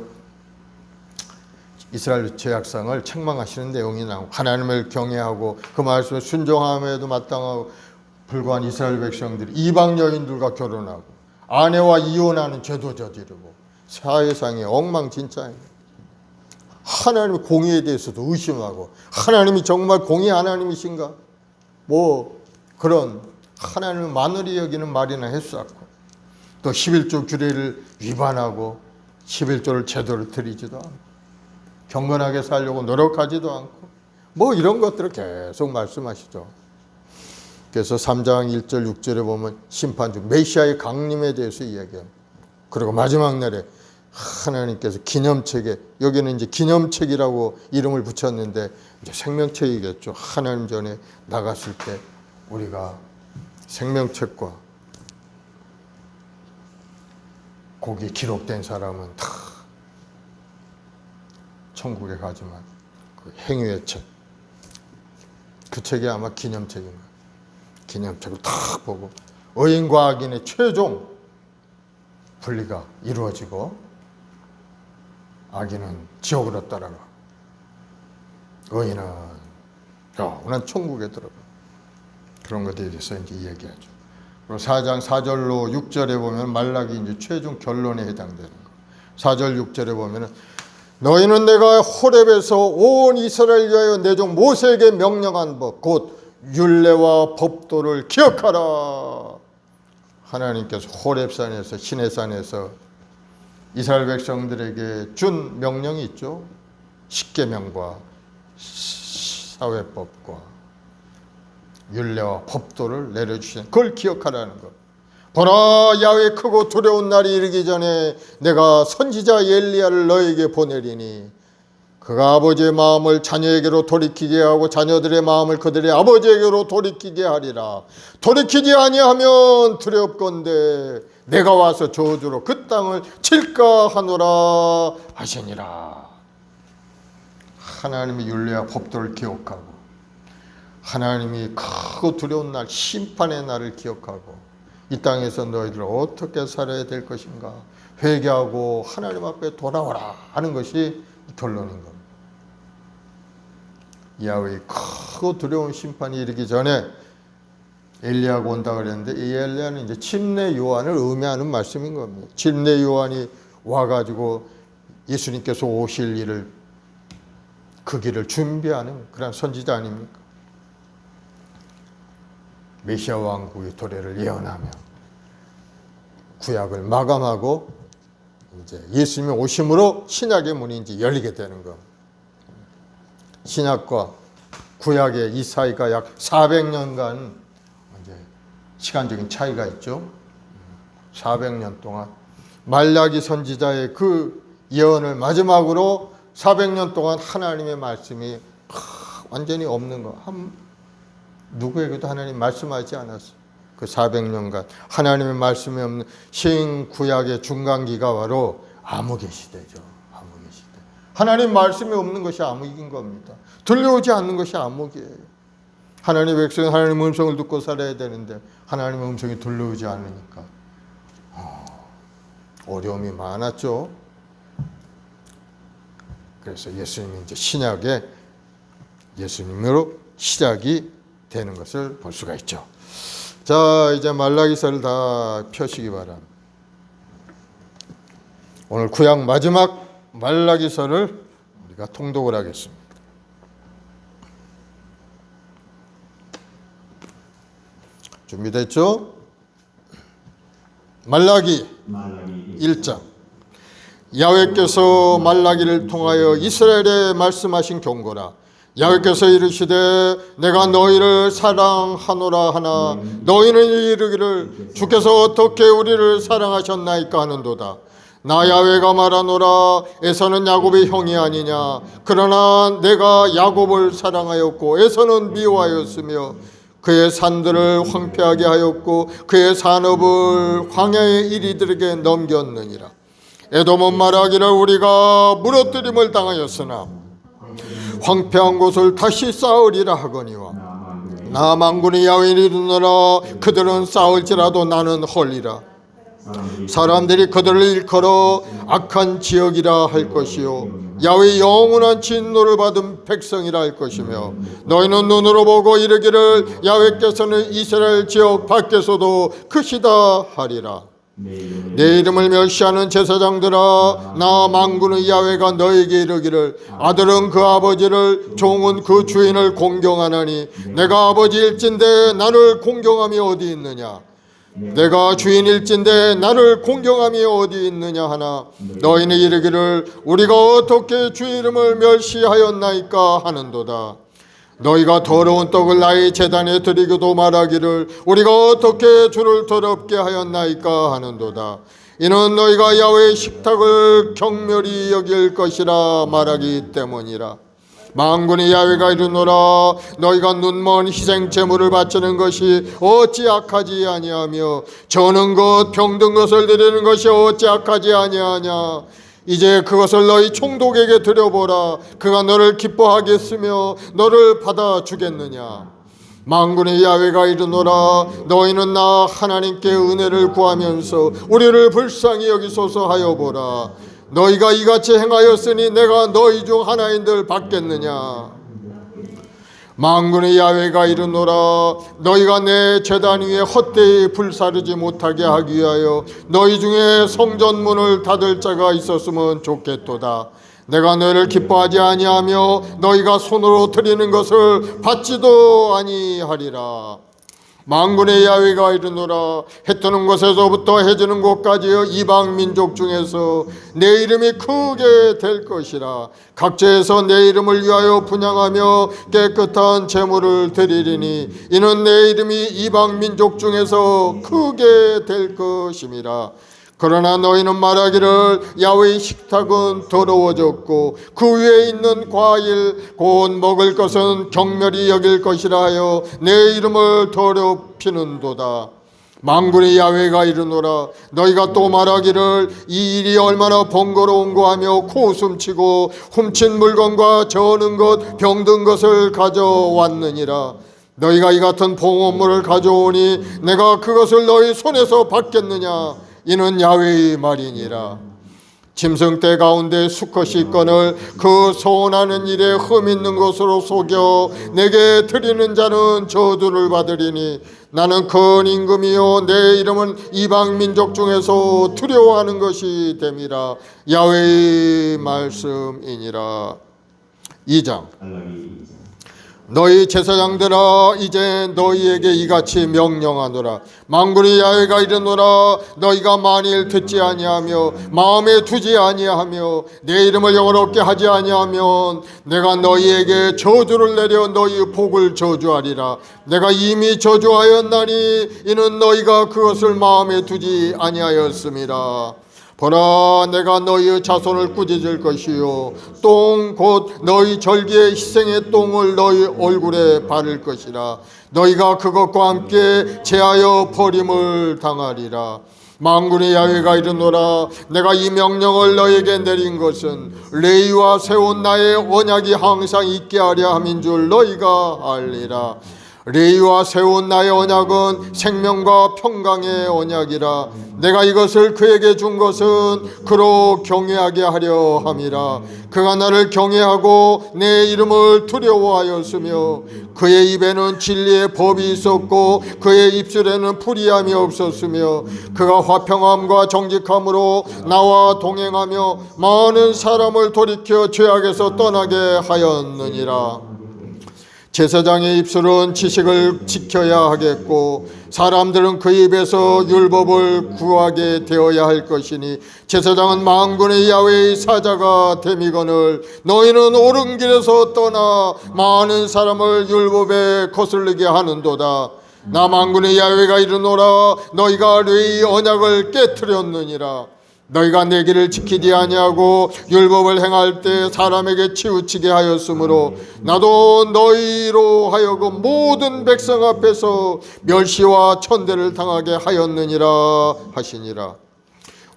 이스라엘 죄악상을 책망하시는 내용이 나오고 하나님을 경외하고 그 말씀에 순종함에도 마땅하고 불과한 이스라엘 백성들이 이방 여인들과 결혼하고 아내와 이혼하는 죄도 저지르고 사회상의 엉망진창입니다. 하나님의 공의에 대해서도 의심하고 하나님이 정말 공의 하나님이신가? 뭐 그런 하나님을 만월히 여기는 말이나 했었고 또 11조 규례를 위반하고 11조를 제대로 드리지도 않고 경건하게 살려고 노력하지도 않고 뭐 이런 것들을 계속 말씀하시죠. 그래서 3장 1절 6절에 보면 심판 중 메시아의 강림에 대해서 이야기합니다. 그리고 마지막 날에 하나님께서 기념책에 여기는 이제 기념책이라고 이름을 붙였는데 이제 생명책이겠죠. 하나님 전에 나갔을 때 우리가 생명책과 거기에 기록된 사람은 다 천국에 가지만 그 행위의 책, 그 책이 아마 기념책인 거예요. 기념책을 딱 보고 의인과 악인의 최종 분리가 이루어지고 악인은 지옥으로 따라가 의인은 영원한 천국에 들어가. 그런 것에 대해서 이제 이야기하죠. 그리고 4장 4절로 6절에 보면 말라기 이제 최종 결론에 해당되는 거. 4절 6절에 보면은 너희는 내가 호렙에서 온 이스라엘 위하여 내 종 모세에게 명령한 법 곧 율례와 법도를 기억하라. 하나님께서 호렙산에서 시내산에서 이스라엘 백성들에게 준 명령이 있죠. 십계명과 사회법과 율례와 법도를 내려주신 그걸 기억하라는 것. 보라 야훼 크고 두려운 날이 이르기 전에 내가 선지자 엘리야를 너에게 보내리니 그가 아버지의 마음을 자녀에게로 돌이키게 하고 자녀들의 마음을 그들의 아버지에게로 돌이키게 하리라. 돌이키지 아니하면 두렵건대 내가 와서 저주로 그 땅을 칠까 하노라 하시니라. 하나님의 율례와 법도를 기억하고 하나님이 크고 두려운 날 심판의 날을 기억하고 이 땅에서 너희들 어떻게 살아야 될 것인가 회개하고 하나님 앞에 돌아오라 하는 것이 결론인 겁니다. 야훼의 크고 두려운 심판이 이르기 전에 엘리야가 온다 그랬는데 이 엘리야는 이제 침례 요한을 의미하는 말씀인 겁니다. 침례 요한이 와가지고 예수님께서 오실 일을 그 길을 준비하는 그런 선지자 아닙니까? 메시아 왕국의 도래를 예언하며 구약을 마감하고 이제 예수님의 오심으로 신약의 문이 이제 열리게 되는 것. 신약과 구약의 이 사이가 약 400년간 이제 시간적인 차이가 있죠. 400년 동안 말라기 선지자의 그 예언을 마지막으로 400년 동안 하나님의 말씀이 완전히 없는 거. 누구에게도 하나님 말씀하지 않았어요. 그 400년간 하나님의 말씀이 없는 신구약의 중간기가 바로 암흑의 시대죠. 암흑의 시대. 하나님 말씀이 없는 것이 암흑인 겁니다. 들려오지 않는 것이 암흑이에요. 하나님의 백성이 하나님의 음성을 듣고 살아야 되는데 하나님의 음성이 들려오지 않으니까 어려움이 많았죠. 그래서 예수님이 이제 신약의 예수님으로 시작이 되는 것을 볼 수가 있죠. 자, 이제 말라기서를 다 펴시기 바랍니다. 오늘 구약 마지막 말라기서를 우리가 통독을 하겠습니다. 준비됐죠? 말라기 1장. 야훼께서 말라기를 통하여 이스라엘에 말씀하신 경고라. 야훼께서 이르시되 내가 너희를 사랑하노라 하나 너희는 이르기를 주께서 어떻게 우리를 사랑하셨나이까 하는도다. 나 야훼가 말하노라 에서는 야곱의 형이 아니냐. 그러나 내가 야곱을 사랑하였고 에서는 미워하였으며 그의 산들을 황폐하게 하였고 그의 산업을 광야의 이리들에게 넘겼느니라. 에돔은 말하기를 우리가 무너뜨림을 당하였으나 황폐한 곳을 다시 쌓으리라 하거니와 나 만군의 야훼를 이르노라. 그들은 쌓을지라도 나는 헐리라. 사람들이 그들을 일컬어 악한 지역이라 할 것이요 야훼의 영원한 진노를 받은 백성이라 할 것이며 너희는 눈으로 보고 이르기를 야훼께서는 이스라엘 지역 밖에서도 크시다 하리라. 내 이름을 멸시하는 제사장들아, 나 만군의 야훼가 너에게 이르기를 아들은 그 아버지를 종은 그 주인을 공경하나니 내가 아버지일진데 나를 공경함이 어디 있느냐. 내가 주인일진데 나를 공경함이 어디 있느냐 하나 너희는 이르기를 우리가 어떻게 주 이름을 멸시하였나이까 하는도다. 너희가 더러운 떡을 나의 제단에 드리고도 말하기를 우리가 어떻게 주를 더럽게 하였나이까 하는도다. 이는 너희가 야훼의 식탁을 경멸히 여길 것이라 말하기 때문이라. 만군의 야훼가 이르노라 너희가 눈먼 희생 제물을 바치는 것이 어찌 악하지 아니하며 저는 것 병든 것을 드리는 것이 어찌 악하지 아니하냐. 이제 그것을 너희 총독에게 드려보라. 그가 너를 기뻐하겠으며 너를 받아주겠느냐. 만군의 야훼가 이르노라 너희는 나 하나님께 은혜를 구하면서 우리를 불쌍히 여기소서 하여 보라. 너희가 이같이 행하였으니 내가 너희 중 하나인들 받겠느냐. 만군의 야훼가 이르노라 너희가 내 제단 위에 헛되이 불사르지 못하게 하기 위하여 너희 중에 성전문을 닫을 자가 있었으면 좋겠도다. 내가 너희를 기뻐하지 아니하며 너희가 손으로 드리는 것을 받지도 아니하리라. 만군의 야훼가 이르노라 해 뜨는 곳에서부터 해 지는 곳까지 이방 민족 중에서 내 이름이 크게 될 것이라. 각지에서 내 이름을 위하여 분향하며 깨끗한 제물을 드리리니 이는 내 이름이 이방 민족 중에서 크게 될 것임이라. 그러나 너희는 말하기를 야훼의 식탁은 더러워졌고 그 위에 있는 과일 곧 먹을 것은 경멸히 여길 것이라 하여 내 이름을 더럽히는도다. 만군의 야훼가 이르노라 너희가 또 말하기를 이 일이 얼마나 번거로운고 하며 코웃음치고 훔친 물건과 저는 것 병든 것을 가져왔느니라. 너희가 이 같은 봉헌물을 가져오니 내가 그것을 너희 손에서 받겠느냐. 이는 야훼의 말이니라. 짐승떼 가운데 수컷이 있거늘 그 소원하는 일에 흠 있는 것으로 속여 내게 드리는 자는 저주를 받으리니 나는 큰 임금이요 내 이름은 이방 민족 중에서 두려워하는 것이 됨이라. 야훼의 말씀이니라. 2장 너희 제사장들아 이제 너희에게 이같이 명령하노라. 만군의 야훼가 이르노라 너희가 만일 듣지 아니하며 마음에 두지 아니하며 내 이름을 영원롭게 하지 아니하면 내가 너희에게 저주를 내려 너희 복을 저주하리라. 내가 이미 저주하였나니 이는 너희가 그것을 마음에 두지 아니하였음이라. 보라 내가 너희의 자손을 꾸짖을 것이요 똥 곧 너희 절기의 희생의 똥을 너희 얼굴에 바를 것이라. 너희가 그것과 함께 제하여 버림을 당하리라. 만군의 야훼가 이르노라 내가 이 명령을 너에게 내린 것은 레위와 세운 나의 언약이 항상 있게 하려 함인 줄 너희가 알리라. 레위와 세운 나의 언약은 생명과 평강의 언약이라. 내가 이것을 그에게 준 것은 그로 경외하게 하려 함이라. 그가 나를 경외하고 내 이름을 두려워하였으며 그의 입에는 진리의 법이 있었고 그의 입술에는 불의함이 없었으며 그가 화평함과 정직함으로 나와 동행하며 많은 사람을 돌이켜 죄악에서 떠나게 하였느니라. 제사장의 입술은 지식을 지켜야 하겠고 사람들은 그 입에서 율법을 구하게 되어야 할 것이니 제사장은 만군의 야훼의 사자가 됨이거늘 너희는 옳은 길에서 떠나 많은 사람을 율법에 거슬리게 하는도다. 나 만군의 야훼가 이르노라 너희가 레위의 언약을 깨트렸느니라. 너희가 내 길을 지키지 아니하고 율법을 행할 때 사람에게 치우치게 하였으므로 나도 너희로 하여금 모든 백성 앞에서 멸시와 천대를 당하게 하였느니라 하시니라.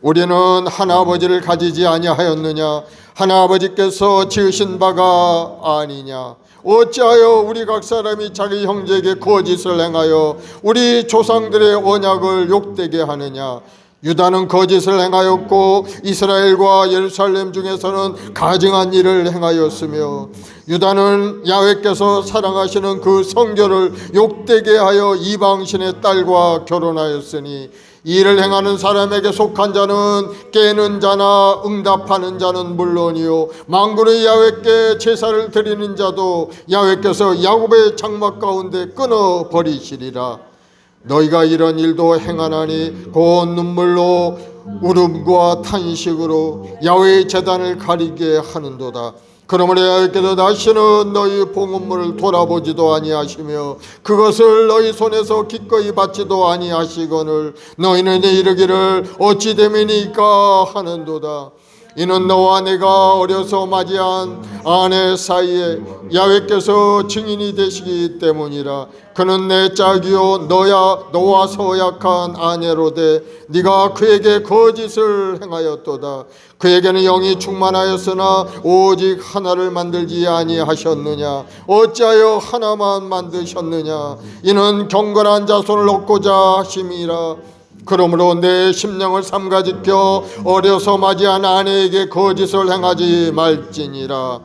우리는 하나아버지를 가지지 아니하였느냐. 하나아버지께서 지으신 바가 아니냐. 어찌하여 우리 각 사람이 자기 형제에게 거짓을 행하여 우리 조상들의 언약을 욕되게 하느냐. 유다는 거짓을 행하였고 이스라엘과 예루살렘 중에서는 가증한 일을 행하였으며 유다는 야훼께서 사랑하시는 그 성결을 욕되게 하여 이방신의 딸과 결혼하였으니 이 일을 행하는 사람에게 속한 자는 깨는 자나 응답하는 자는 물론이요 만군의 야훼께 제사를 드리는 자도 야훼께서 야곱의 장막 가운데 끊어 버리시리라. 너희가 이런 일도 행하나니 곧 눈물로 울음과 탄식으로 야훼의 제단을 가리게 하는도다. 그러므로 야훼께서 다시는 너희 봉헌물을 돌아보지도 아니하시며 그것을 너희 손에서 기꺼이 받지도 아니하시거늘 너희는 이르기를 어찌 됨이니까 하는도다. 이는 너와 내가 어려서 맞이한 아내 사이에 야훼께서 증인이 되시기 때문이라. 그는 내 짝이요 너와 서약한 아내로되 네가 그에게 거짓을 행하였도다. 그에게는 영이 충만하였으나 오직 하나를 만들지 아니하셨느냐. 어찌하여 하나만 만드셨느냐. 이는 경건한 자손을 얻고자 하심이라. 그러므로 내 심령을 삼가지켜 어려서 맞이한 아내에게 거짓을 행하지 말지니라.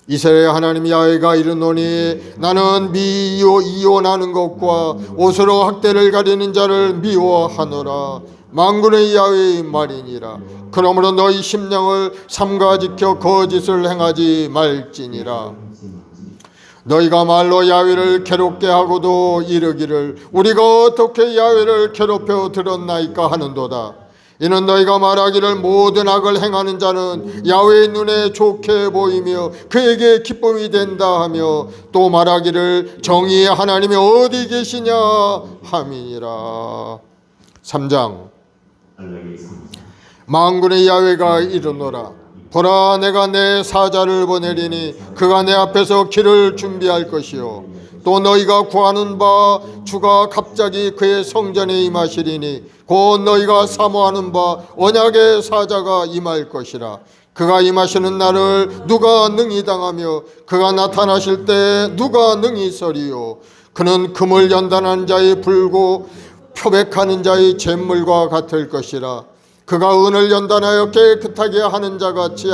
이스라엘 하나님 야훼가 이르노니 나는 이혼하는 것과 옷으로 학대를 가리는 자를 미워하노라. 만군의 야훼의 말이니라. 그러므로 너희 심령을 삼가지켜 거짓을 행하지 말지니라. 너희가 말로 야훼를 괴롭게 하고도 이르기를 우리가 어떻게 야훼를 괴롭혀 들었나이까 하는도다. 이는 너희가 말하기를 모든 악을 행하는 자는 야훼의 눈에 좋게 보이며 그에게 기쁨이 된다 하며 또 말하기를 정의의 하나님이 어디 계시냐 함이니라. 3장. 만군의 야훼가 이르노라. 보라, 내가 내 사자를 보내리니 그가 내 앞에서 길을 준비할 것이요 또 너희가 구하는 바 주가 갑자기 그의 성전에 임하시리니 곧 너희가 사모하는 바 언약의 사자가 임할 것이라. 그가 임하시는 날을 누가 능히 당하며 그가 나타나실 때 누가 능히 서리요. 그는 금을 연단하는 자의 불고 표백하는 자의 잿물과 같을 것이라. 그가 은을 연단하여 깨끗하게 하는 자같이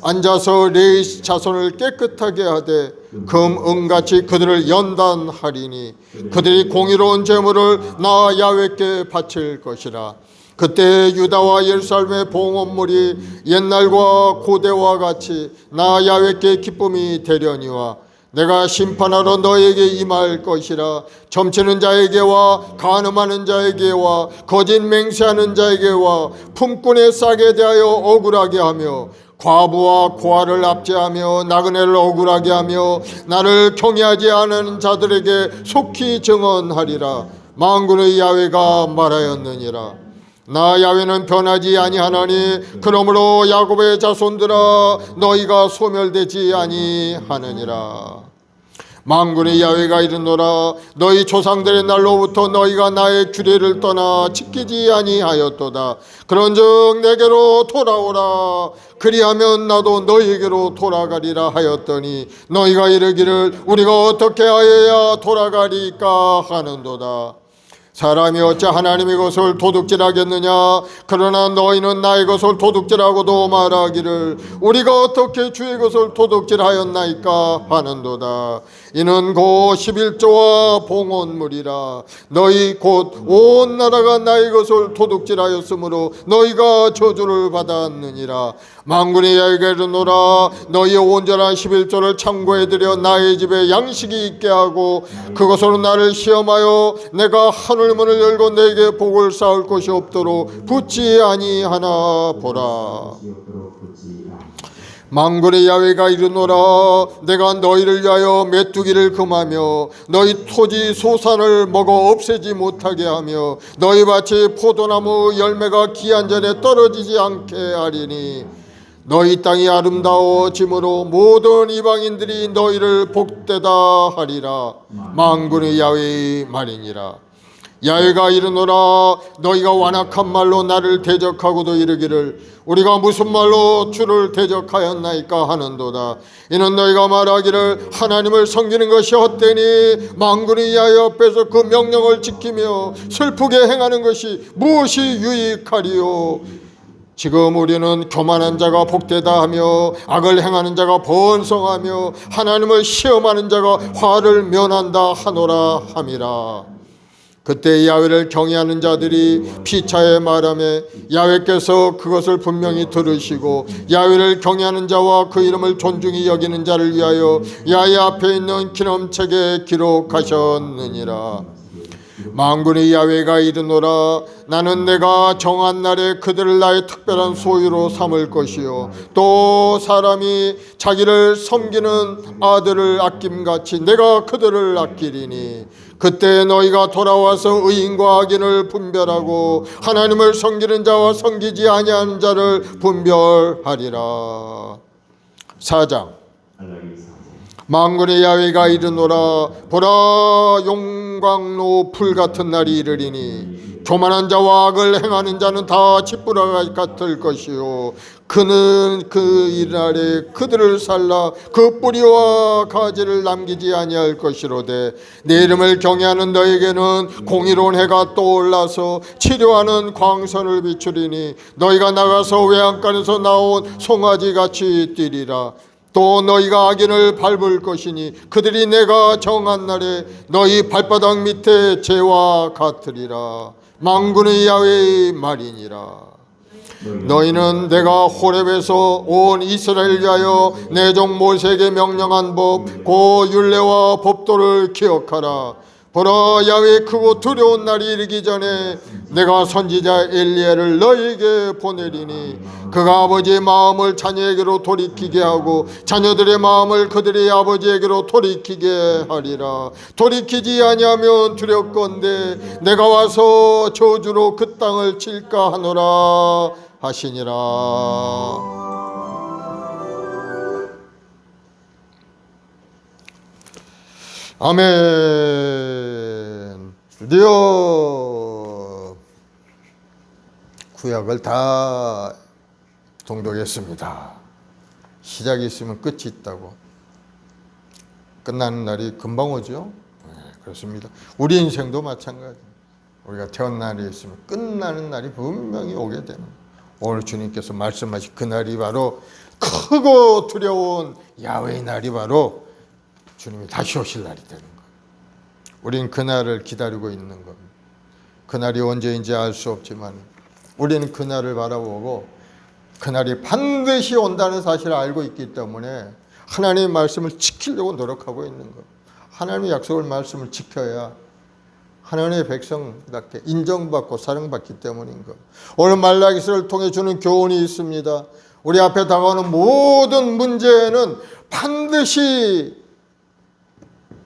앉아서 레위 자손을 깨끗하게 하되 금 은같이 그들을 연단하리니 그들이 공의로운 제물을 나 야훼께 바칠 것이라. 그때 유다와 예루살렘의 봉헌물이 옛날과 고대와 같이 나 야훼께 기쁨이 되려니와 내가 심판하러 너에게 임할 것이라. 점치는 자에게와 간음하는 자에게와 거짓 맹세하는 자에게와 품꾼의 싹에 대하여 억울하게 하며 과부와 고아를 압제하며 나그네를 억울하게 하며 나를 경외하지 않은 자들에게 속히 증언하리라. 만군의 야훼가 말하였느니라. 나 야훼는 변하지 아니하나니 그러므로 야곱의 자손들아 너희가 소멸되지 아니하느니라. 만군의 야훼가 이르노라. 너희 조상들의 날로부터 너희가 나의 규례를 떠나 지키지 아니하였도다. 그런즉 내게로 돌아오라. 그리하면 나도 너희에게로 돌아가리라 하였더니 너희가 이르기를 우리가 어떻게 하여야 돌아가리까 하는도다. 사람이 어찌 하나님의 것을 도둑질하겠느냐. 그러나 너희는 나의 것을 도둑질하고도 말하기를 우리가 어떻게 주의 것을 도둑질하였나이까 하는도다. 이는 곧 11조와 봉헌물이라. 너희 곧 온 나라가 나의 것을 도둑질하였으므로 너희가 저주를 받았느니라. 만군의 야훼가 이르노라. 너희의 온전한 11조를 창고에 들여 나의 집에 양식이 있게 하고 그것으로 나를 시험하여 내가 하늘 문을 열고 내게 복을 쌓을 것이 없도록 붙지 아니하나 보라. 만군의 야훼가 이르노라. 내가 너희를 위하여 메뚜기를 금하며 너희 토지 소산을 먹어 없애지 못하게 하며 너희 밭이 포도나무 열매가 기한 전에 떨어지지 않게 하리니 너희 땅이 아름다워짐으로 모든 이방인들이 너희를 복되다 하리라. 만군의 야훼의 말이니라. 야훼가 이르노라 너희가 완악한 말로 나를 대적하고도 이르기를 우리가 무슨 말로 주를 대적하였나이까 하는도다. 이는 너희가 말하기를 하나님을 섬기는 것이 헛되니 만군의 야훼 앞에서 그 명령을 지키며 슬프게 행하는 것이 무엇이 유익하리요. 지금 우리는 교만한 자가 복되다 하며 악을 행하는 자가 번성하며 하나님을 시험하는 자가 화를 면한다 하노라 함이라. 그때 야훼를 경외하는 자들이 피차에 말하며 야훼께서 그것을 분명히 들으시고 야훼를 경외하는 자와 그 이름을 존중히 여기는 자를 위하여 야훼 앞에 있는 기념책에 기록하셨느니라. 만군의 야훼가 이르노라 나는 내가 정한 날에 그들을 나의 특별한 소유로 삼을 것이요 또 사람이 자기를 섬기는 아들을 아낌같이 내가 그들을 아끼리니 그때 너희가 돌아와서 의인과 악인을 분별하고 하나님을 섬기는 자와 섬기지 아니하는 자를 분별하리라. 4장 만군의 야훼가 이르노라 보라 용광로 불같은 날이 이르리니 교만한 자와 악을 행하는 자는 다 짓부라가 같을 것이요 그는 그 이날에 그들을 살라 그 뿌리와 가지를 남기지 아니할 것이로되 내 이름을 경외하는 너에게는 공의로운 해가 떠올라서 치료하는 광선을 비추리니 너희가 나가서 외양간에서 나온 송아지같이 뛰리라. 또 너희가 악인을 밟을 것이니 그들이 내가 정한 날에 너희 발바닥 밑에 재와 같으리라. 만군의 야훼의 말이니라. 너희는 내가 호렙에서 온 이스라엘 위하여 내 종 모세에게 명령한 법 그 율례와 법도를 기억하라. 보라 야훼의 크고 두려운 날이 이르기 전에 내가 선지자 엘리야를 너희에게 보내리니 그가 아버지의 마음을 자녀에게로 돌이키게 하고 자녀들의 마음을 그들의 아버지에게로 돌이키게 하리라. 돌이키지 아니하면 두렵건대 내가 와서 저주로 그 땅을 칠까 하노라 하시니라. 아멘. 드디어 구약을 다 동독했습니다. 시작이 있으면 끝이 있다고. 끝나는 날이 금방 오죠. 네, 그렇습니다. 우리 인생도 마찬가지. 우리가 태어난 날이 있으면 끝나는 날이 분명히 오게 되는 거예요. 오늘 주님께서 말씀하신 그 날이 바로 크고 두려운 야훼의 날이 바로 주님이 다시 오실 날이 되는 거예요. 우린 그 날을 기다리고 있는 겁니다. 그 날이 언제인지 알 수 없지만 우리는 그 날을 바라보고 그 날이 반드시 온다는 사실을 알고 있기 때문에 하나님의 말씀을 지키려고 노력하고 있는 거예요. 하나님의 약속을 말씀을 지켜야 하나님의 백성답게 인정받고 사랑받기 때문인 거예요. 오늘 말라기서를 통해 주는 교훈이 있습니다. 우리 앞에 다가오는 모든 문제는 반드시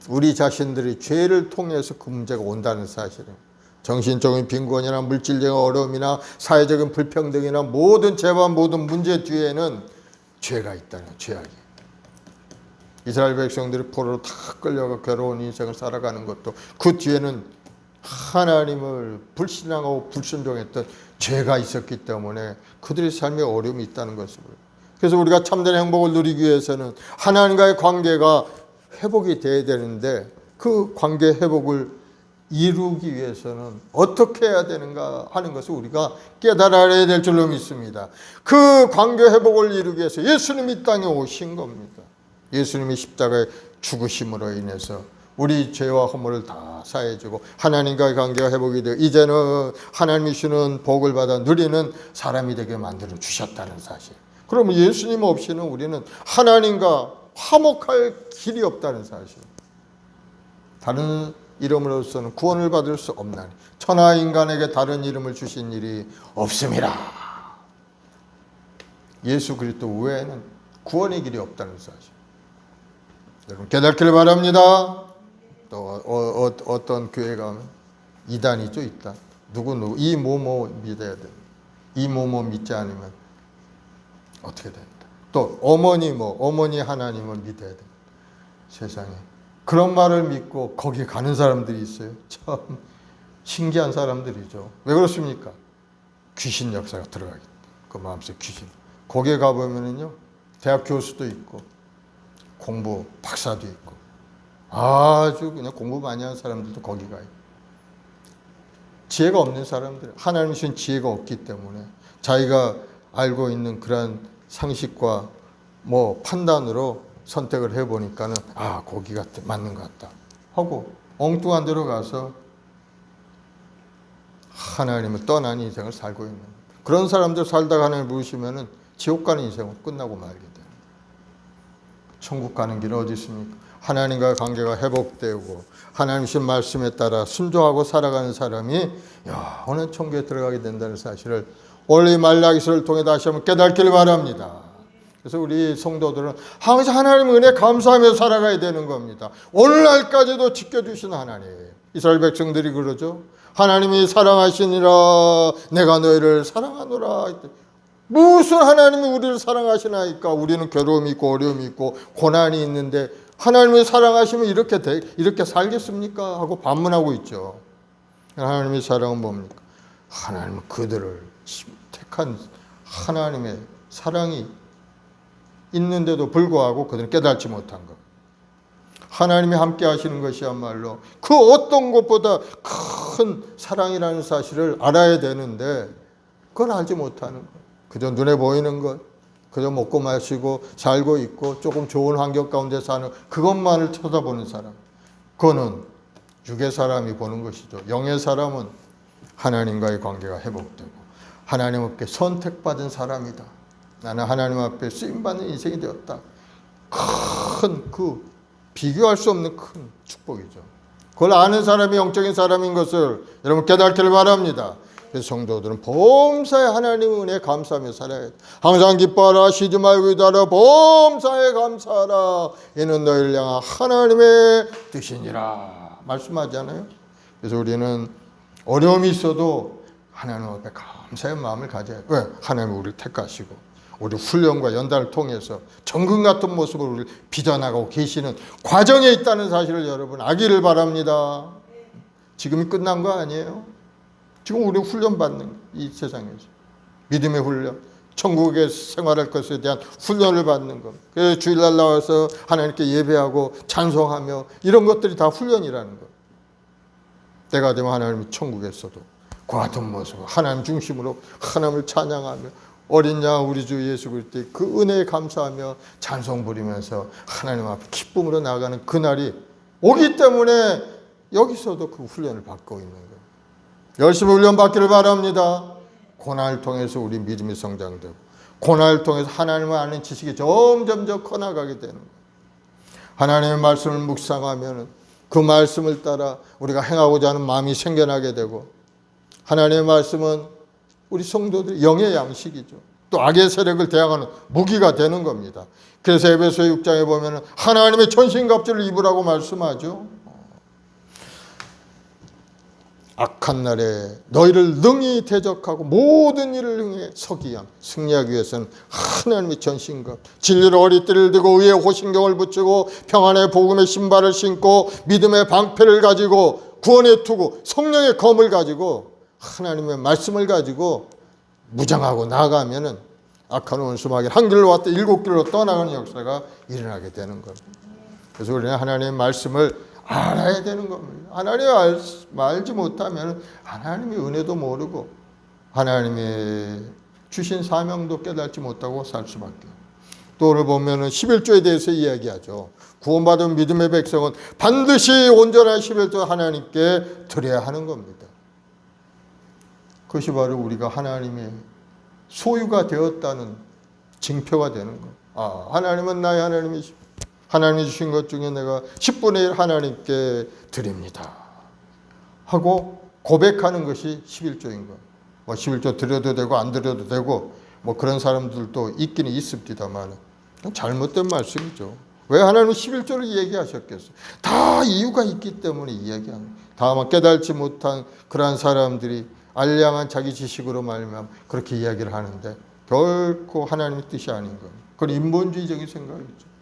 우리 자신들이 죄를 통해서 그 문제가 온다는 사실이에요. 정신적인 빈곤이나 물질적인 어려움이나 사회적인 불평등이나 모든 죄와 모든 문제 뒤에는 죄가 있다는 죄악이. 이스라엘 백성들이 포로로 다 끌려가 괴로운 인생을 살아가는 것도 그 뒤에는 하나님을 불신앙하고 불순종했던 죄가 있었기 때문에 그들의 삶에 어려움이 있다는 것입니다. 그래서 우리가 참된 행복을 누리기 위해서는 하나님과의 관계가 회복이 돼야 되는데 그 관계 회복을 이루기 위해서는 어떻게 해야 되는가 하는 것을 우리가 깨달아야 될 줄로 믿습니다. 그 관계 회복을 이루기 위해서 예수님이 이 땅에 오신 겁니다. 예수님이 십자가의 죽으심으로 인해서 우리 죄와 허물을 다 사해주고 하나님과의 관계가 회복이 되어 이제는 하나님이 주시는 복을 받아 누리는 사람이 되게 만들어 주셨다는 사실. 그러면 예수님 없이는 우리는 하나님과 화목할 길이 없다는 사실. 다른 이름으로서는 구원을 받을 수 없나니 천하 인간에게 다른 이름을 주신 일이 없음이라. 예수 그리스도 외에는 구원의 길이 없다는 사실. 여러분 깨닫기를 바랍니다. 또 어떤 교회 가면 이단이죠, 이단. 누구 이 뭐뭐 믿어야 돼. 이 뭐뭐 믿지 않으면 어떻게 된다. 또 어머니 하나님을 믿어야 돼. 세상에 그런 말을 믿고 거기 가는 사람들이 있어요. 참 신기한 사람들이죠. 왜 그렇습니까? 귀신 역사가 들어가기 때문에. 그 마음속에 귀신. 거기에 가보면은요, 대학 교수도 있고, 공부 박사도 있고, 아주 그냥 공부 많이 하는 사람들도 거기 가요. 지혜가 없는 사람들, 하나님이 주신 지혜가 없기 때문에 자기가 알고 있는 그러한 상식과 뭐 판단으로 선택을 해보니까는 거기가 맞는 것 같다 하고 엉뚱한 데로 가서 하나님을 떠난 인생을 살고 있는 그런 사람들 살다가 하나님 부르시면은 지옥 가는 인생은 끝나고 말게 돼요. 천국 가는 길은 어디 있습니까? 하나님과의 관계가 회복되고 하나님 신 말씀에 따라 순종하고 살아가는 사람이 영원한 천국에 들어가게 된다는 사실을 오늘 말라기서를 통해 다시 한번 깨닫기를 바랍니다. 그래서 우리 성도들은 항상 하나님 은혜 감사하며 살아가야 되는 겁니다. 오늘날까지도 지켜주신 하나님. 이스라엘 백성들이 그러죠. 하나님이 사랑하시니라 내가 너희를 사랑하노라. 무슨 하나님이 우리를 사랑하시나이까? 우리는 괴로움이 있고 어려움이 있고 고난이 있는데 하나님이 사랑하시면 이렇게 살겠습니까? 하고 반문하고 있죠. 하나님의 사랑은 뭡니까? 하나님은 그들을 택한 하나님의 사랑이 있는데도 불구하고 그들은 깨닫지 못한 것. 하나님이 함께 하시는 것이야말로 그 어떤 것보다 큰 사랑이라는 사실을 알아야 되는데 그걸 알지 못하는 것. 그저 눈에 보이는 것, 그저 먹고 마시고 살고 있고 조금 좋은 환경 가운데 사는 그것만을 쳐다보는 사람. 그거는 육의 사람이 보는 것이죠. 영의 사람은 하나님과의 관계가 회복되고 하나님 앞에 선택받은 사람이다. 나는 하나님 앞에 쓰임받는 인생이 되었다. 큰 비교할 수 없는 큰 축복이죠. 그걸 아는 사람이 영적인 사람인 것을 여러분 깨닫기를 바랍니다. 그래서 성도들은 범사에 하나님의 은혜에 감사하며 살아야 돼. 항상 기뻐하라 쉬지 말고 기도하라 범사에 감사하라 이는 너희를 향한 하나님의 뜻이니라 말씀하잖아요. 그래서 우리는 어려움이 있어도 하나님 앞에 감사의 마음을 가져야 해요. 왜? 하나님이 우리를 택하시고 우리 훈련과 연단을 통해서 정금 같은 모습으로 우리를 빚어나가고 계시는 과정에 있다는 사실을 여러분 알기를 바랍니다. 지금이 끝난 거 아니에요. 지금 우리 훈련받는 이 세상에서 믿음의 훈련, 천국에 생활할 것에 대한 훈련을 받는 것. 그래서 주일날 나와서 하나님께 예배하고 찬송하며 이런 것들이 다 훈련이라는 것. 때가 되면 하나님이 천국에서도 그 같은 모습으로 하나님 중심으로 하나님을 찬양하며 어린 양 우리 주 예수 그리스도의 그 은혜에 감사하며 찬송 부리면서 하나님 앞에 기쁨으로 나아가는 그날이 오기 때문에 여기서도 그 훈련을 받고 있는 거예요. 열심히 훈련받기를 바랍니다. 고난을 통해서 우리 믿음이 성장되고 고난을 통해서 하나님을 아는 지식이 점점 커나가게 되는 거예요. 하나님의 말씀을 묵상하면 그 말씀을 따라 우리가 행하고자 하는 마음이 생겨나게 되고 하나님의 말씀은 우리 성도들 영의 양식이죠. 또 악의 세력을 대항하는 무기가 되는 겁니다. 그래서 에베소 6장에 보면 하나님의 전신갑주를 입으라고 말씀하죠. 악한 날에 너희를 능히 대적하고 모든 일을 능히 서기 위함 승리하기 위해서는 하나님의 전신갑 진리로 허리띠를 들고 의의 호신경을 붙이고 평안의 복음의 신발을 신고 믿음의 방패를 가지고 구원의 투구 성령의 검을 가지고 하나님의 말씀을 가지고 무장하고 나아가면은 악한 원수마귀 한 길로 왔다 7길로 떠나가는 역사가 일어나게 되는 겁니다. 그래서 우리는 하나님의 말씀을 알아야 되는 겁니다. 하나님을 알지 못하면 하나님의 은혜도 모르고 하나님의 주신 사명도 깨닫지 못하고 살 수밖에. 또 오늘 보면은 11조에 대해서 이야기하죠. 구원받은 믿음의 백성은 반드시 온전한 11조 하나님께 드려야 하는 겁니다. 그것이 바로 우리가 하나님의 소유가 되었다는 징표가 되는 것. 하나님은 나의 하나님이시고 하나님이 주신 것 중에 내가 10분의 1 하나님께 드립니다 하고 고백하는 것이 11조인 것. 뭐 11조 드려도 되고 안 드려도 되고 뭐 그런 사람들도 있기는 있습니다만 잘못된 말씀이죠. 왜 하나님은 11조를 얘기하셨겠어요? 다 이유가 있기 때문에 이야기하는 거예요. 다만 깨달지 못한 그러한 사람들이 알량한 자기 지식으로 말하면 그렇게 이야기를 하는데 결코 하나님의 뜻이 아닌 겁니다. 그건 인본주의적인 생각이죠.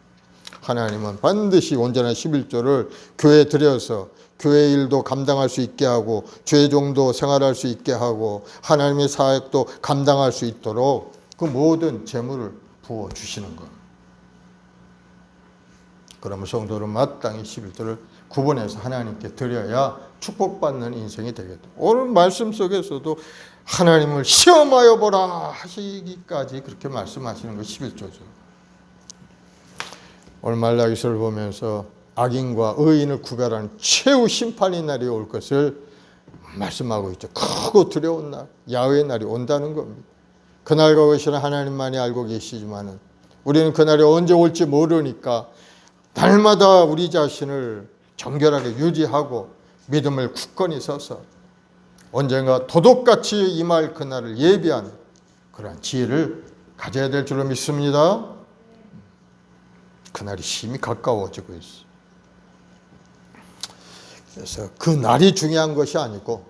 하나님은 반드시 온전한 11조를 교회에 드려서 교회 일도 감당할 수 있게 하고 죄종도 생활할 수 있게 하고 하나님의 사역도 감당할 수 있도록 그 모든 재물을 부어주시는 것. 그러면 성도는 마땅히 11조를 구분해서 하나님께 드려야 축복받는 인생이 되겠다. 오늘 말씀 속에서도 하나님을 시험하여 보라 하시기까지 그렇게 말씀하시는 거 11조죠. 오늘 말라기서를 보면서 악인과 의인을 구별하는 최후 심판의 날이 올 것을 말씀하고 있죠. 크고 두려운 날, 야훼의 날이 온다는 겁니다. 그날과 그 시는 하나님만이 알고 계시지만 우리는 그날이 언제 올지 모르니까 날마다 우리 자신을 정결하게 유지하고 믿음을 굳건히 서서 언젠가 도둑같이 임할 그날을 예비하는 그러한 지혜를 가져야 될 줄로 믿습니다. 그날이 심히 가까워지고 있어요. 그래서 그 날이 중요한 것이 아니고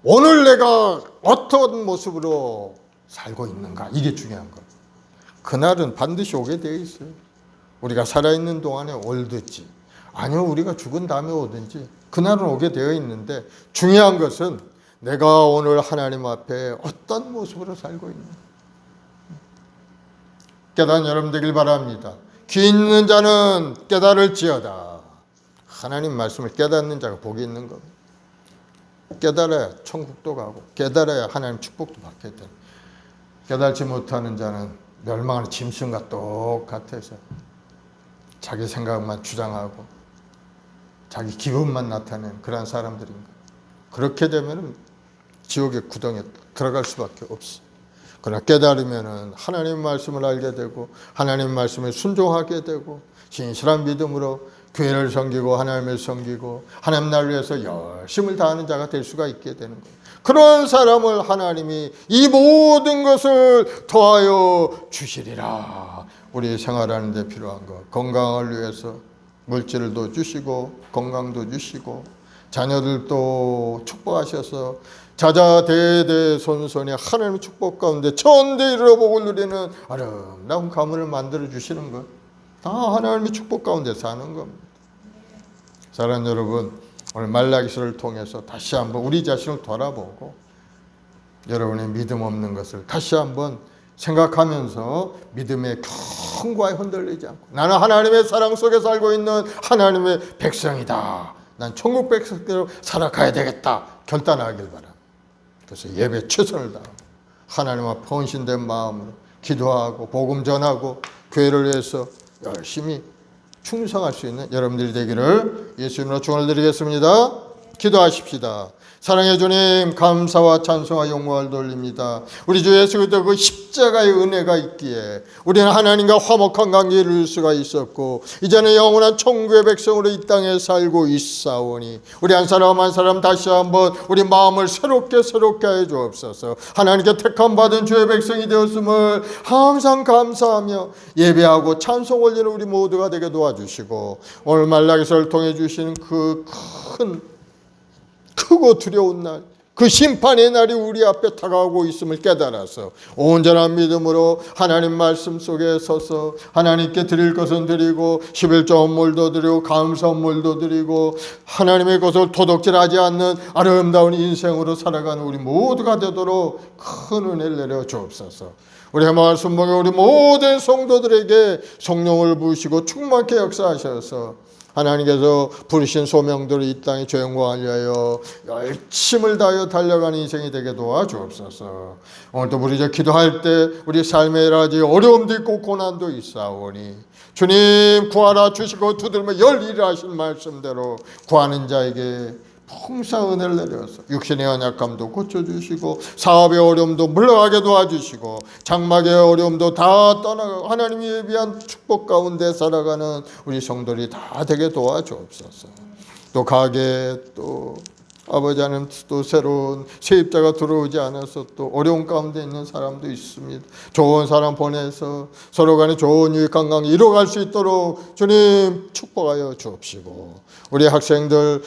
오늘 내가 어떤 모습으로 살고 있는가, 이게 중요한 거예요. 그날은 반드시 오게 되어 있어요. 우리가 살아있는 동안에 올든지 아니면 우리가 죽은 다음에 오든지 그날은 오게 되어 있는데 중요한 것은 내가 오늘 하나님 앞에 어떤 모습으로 살고 있는가. 깨닫는 여러분 되길 바랍니다. 귀 있는 자는 깨달을지어다. 하나님 말씀을 깨닫는 자가 복이 있는 겁니다. 깨달아야 천국도 가고 깨달아야 하나님 축복도 받게 됩니다. 깨달지 못하는 자는 멸망하는 짐승과 똑같아서 자기 생각만 주장하고 자기 기분만 나타내는 그런 사람들인 거예요. 그렇게 되면 지옥의 구덩이에 들어갈 수밖에 없어요. 그러나 깨달으면 하나님 말씀을 알게 되고 하나님 말씀에 순종하게 되고 진실한 믿음으로 교회를 섬기고 하나님을 섬기고 하나님 나라를 위해서 열심을 다하는 자가 될 수가 있게 되는 거예요. 그런 사람을 하나님이 이 모든 것을 더하여 주시리라. 우리 생활하는 데 필요한 것, 건강을 위해서 물질도 주시고 건강도 주시고 자녀들도 축복하셔서 자자대대손손이 하나님의 축복 가운데 천대 이르러 복을 누리는 아름다운 가문을 만들어 주시는 것, 다 하나님의 축복 가운데 사는 겁니다. 사랑하는 여러분, 오늘 말라기서를 통해서 다시 한번 우리 자신을 돌아보고 여러분의 믿음 없는 것을 다시 한번 생각하면서 믿음의 경과에 흔들리지 않고 나는 하나님의 사랑 속에 살고 있는 하나님의 백성이다. 난 천국 백성대로 살아가야 되겠다. 결단하길 바랍니다. 그래서 예배 최선을 다하고 하나님 앞에 헌신된 마음으로 기도하고 복음 전하고 교회를 위해서 열심히 충성할 수 있는 여러분들이 되기를 예수님으로 축원을 드리겠습니다. 기도하십시다. 사랑해 주님, 감사와 찬송과 영광을 돌립니다. 우리 주 예수 그리스도 그 십자가의 은혜가 있기에 우리는 하나님과 화목한 관계를 이룰 수가 있었고 이제는 영원한 천국의 백성으로 이 땅에 살고 있사오니 우리 한 사람 한 사람 다시 한번 우리 마음을 새롭게 하여 주옵소서. 하나님께 택함 받은 주의 백성이 되었음을 항상 감사하며 예배하고 찬송 올리는 우리 모두가 되게 도와주시고 오늘 말라기서를 통해 주시는 그 크고 두려운 날, 그 심판의 날이 우리 앞에 다가오고 있음을 깨달아서 온전한 믿음으로 하나님 말씀 속에 서서 하나님께 드릴 것은 드리고 11조 선물도 드리고 감사 선물도 드리고 하나님의 것을 도둑질하지 않는 아름다운 인생으로 살아가는 우리 모두가 되도록 큰 은혜를 내려 주옵소서. 우리 해마을 순복의 우리 모든 성도들에게 성령을 부으시고 충만케 역사하셔서 하나님께서 부르신 소명들을 이 땅에 죄영광을 위하여 열심을 다하여 달려가는 인생이 되게 도와주옵소서. 오늘도 우리 기도할 때 우리 삶에 여러 가지 어려움도 있고 고난도 있사오니 주님 구하라 주시고 두드리며 열리라 하신 말씀대로 구하는 자에게 풍성한 은혜를 내려서 육신의 연약함도 고쳐주시고 사업의 어려움도 물러가게 도와주시고 장막의 어려움도 다 떠나가고 하나님이 예비한 축복 가운데 살아가는 우리 성도들이 다 되게 도와주옵소서. 또 가게 또 아버지 하나님 또 새로운 세입자가 들어오지 않아서 또 어려운 가운데 있는 사람도 있습니다. 좋은 사람 보내서 서로 간에 좋은 유익한 관계 이뤄갈 수 있도록 주님 축복하여 주옵시고 우리 학생들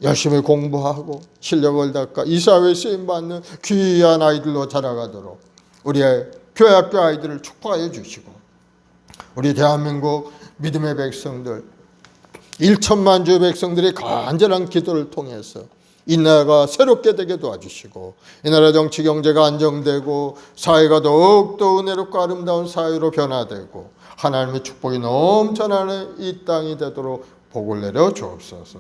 열심히 공부하고 실력을 닦아 이 사회에 쓰임받는 귀한 아이들로 자라가도록 우리의 교회학교 아이들을 축복하여 주시고 우리 대한민국 믿음의 백성들 1천만 주의 백성들의 간절한 기도를 통해서 이 나라가 새롭게 되게 도와주시고 이 나라 정치 경제가 안정되고 사회가 더욱더 은혜롭고 아름다운 사회로 변화되고 하나님의 축복이 넘쳐나는 이 땅이 되도록 복을 내려 주옵소서.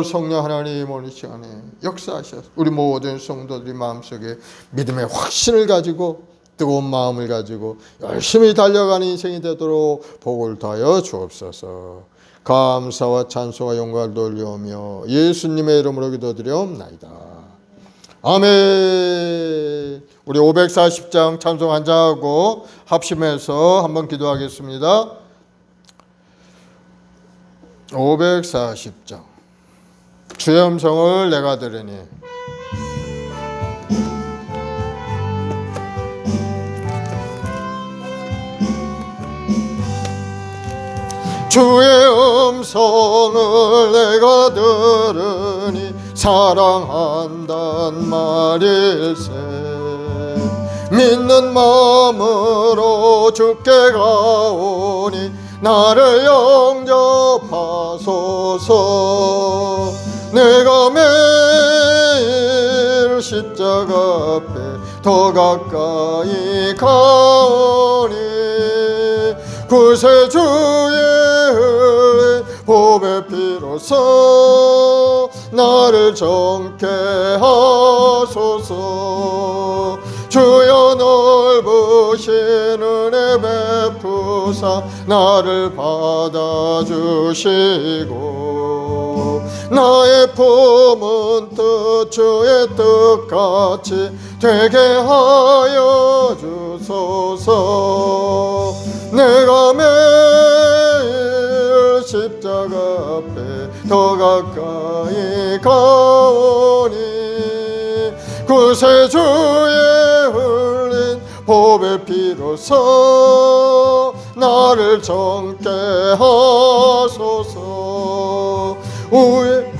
성령 하나님, 오늘 시간에 역사하셔서 우리 모든 성도들이 마음속에 믿음의 확신을 가지고 뜨거운 마음을 가지고 열심히 달려가는 인생이 되도록 복을 더하여 주옵소서. 감사와 찬송과 영광을 돌려오며 예수님의 이름으로 기도드리옵나이다. 아멘. 우리 540장 찬송 한 장하고 합심해서 한번 기도하겠습니다. 540장 주의 음성을 내가 들으니 주의 음성을 내가 들으니 사랑한단 말일세. 믿는 마음으로 주께 가오니 나를 영접하소서. 내가 매일 십자가 앞에 더 가까이 가오니 구세주의 흘린 보배 피로써 나를 정케 하소서. 주여 넓으신 은혜 베푸사 나를 받아주시고 나의 품은 뜻 주의 뜻같이 되게 하여 주소서. 내가 매일 십자가 앞에 더 가까이 가오니 구세주의 흘린 보배 피로써 나를 정케 하소서. 우의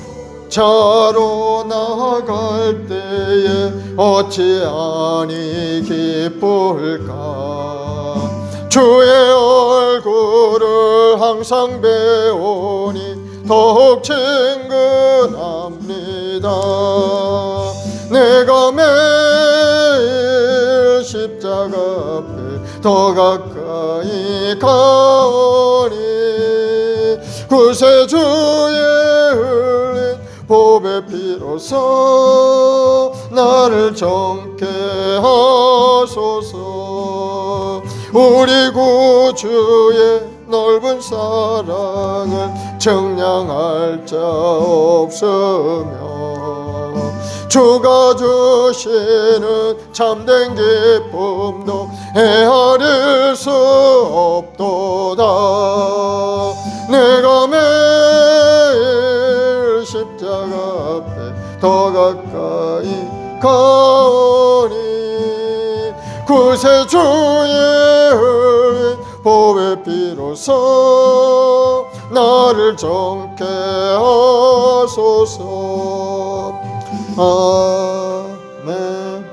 자로 나아갈 때에 어찌 아니 기쁠까. 주의 얼굴을 항상 배우니 더욱 친근합니다. 내가 매일 십자가 앞에 더 가까이 가오니 구세주의 흘린 보배 피로써 나를 정케 하소서. 우리 구주의 넓은 사랑을 청량할 자 없으며 주가 주시는 참된 기쁨도 헤아릴 수 없도다. 내가 매일 십자가 앞에 더 가까이 가오니 구세주의 흘린 보배 피로써 나를 정케 하소서. 아멘.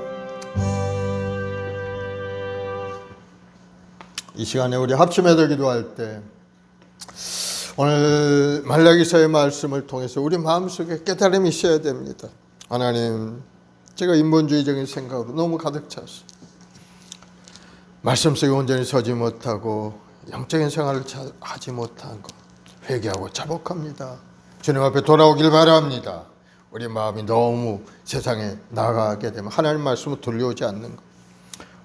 이 시간에 우리 합심해서 기도할 때 오늘 말라기서의 말씀을 통해서 우리 마음속에 깨달음이 있어야 됩니다. 하나님, 제가 인본주의적인 생각으로 너무 가득 찼어. 말씀 속에 온전히 서지 못하고 영적인 생활을 하지 못한 것 회개하고 자복합니다. 주님 앞에 돌아오길 바랍니다. 우리 마음이 너무 세상에 나가게 되면 하나님 말씀을 들려오지 않는 것.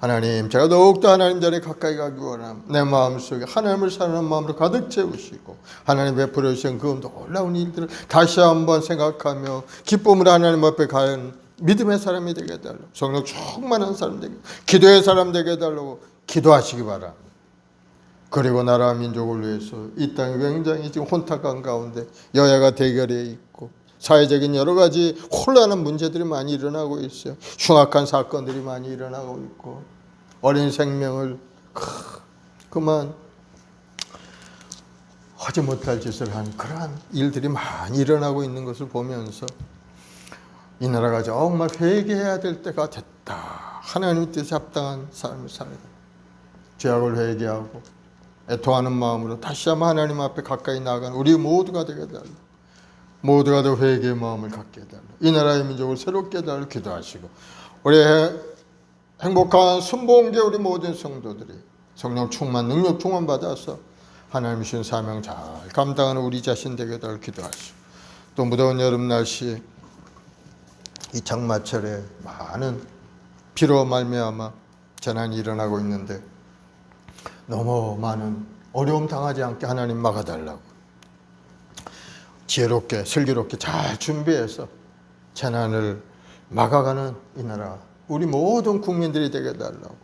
하나님, 제가 더욱더 하나님 자리에 가까이 가기 원합니다. 내 마음속에 하나님을 사랑하는 마음으로 가득 채우시고 하나님 베풀어 주신 그 놀라운 일들을 다시 한번 생각하며 기쁨으로 하나님 앞에 가는 믿음의 사람이 되게 해달라고, 성령 충만한 사람 되게, 기도의 사람 되게 해달라고 기도하시기 바랍니다. 그리고 나라 민족을 위해서 이 땅이 굉장히 지금 혼탁한 가운데 여야가 대결해 있고 사회적인 여러 가지 혼란한 문제들이 많이 일어나고 있어요. 흉악한 사건들이 많이 일어나고 있고 어린 생명을 그만 하지 못할 짓을 한 그러한 일들이 많이 일어나고 있는 것을 보면서 이 나라가 정말 회개해야 될 때가 됐다. 하나님 뜻에 합당한 삶을 살아야 돼. 죄악을 회개하고 애통하는 마음으로 다시 한번 하나님 앞에 가까이 나아가는 우리 모두가 되게 해달라. 모두가 다 회개의 마음을 갖게 해달라. 이 나라의 민족을 새롭게 해달라 기도하시고, 우리 행복한 순복음교회 우리 모든 성도들이 성령 충만, 능력 충만 받아서 하나님 주신 사명 잘 감당하는 우리 자신 되게 해달라 기도하시고, 또 무더운 여름 날씨 이 장마철에 많은 비로 말미암아 재난이 일어나고 있는데 너무 많은 어려움 당하지 않게 하나님 막아달라고, 지혜롭게 슬기롭게 잘 준비해서 재난을 막아가는 이 나라 우리 모든 국민들이 되게 해달라고.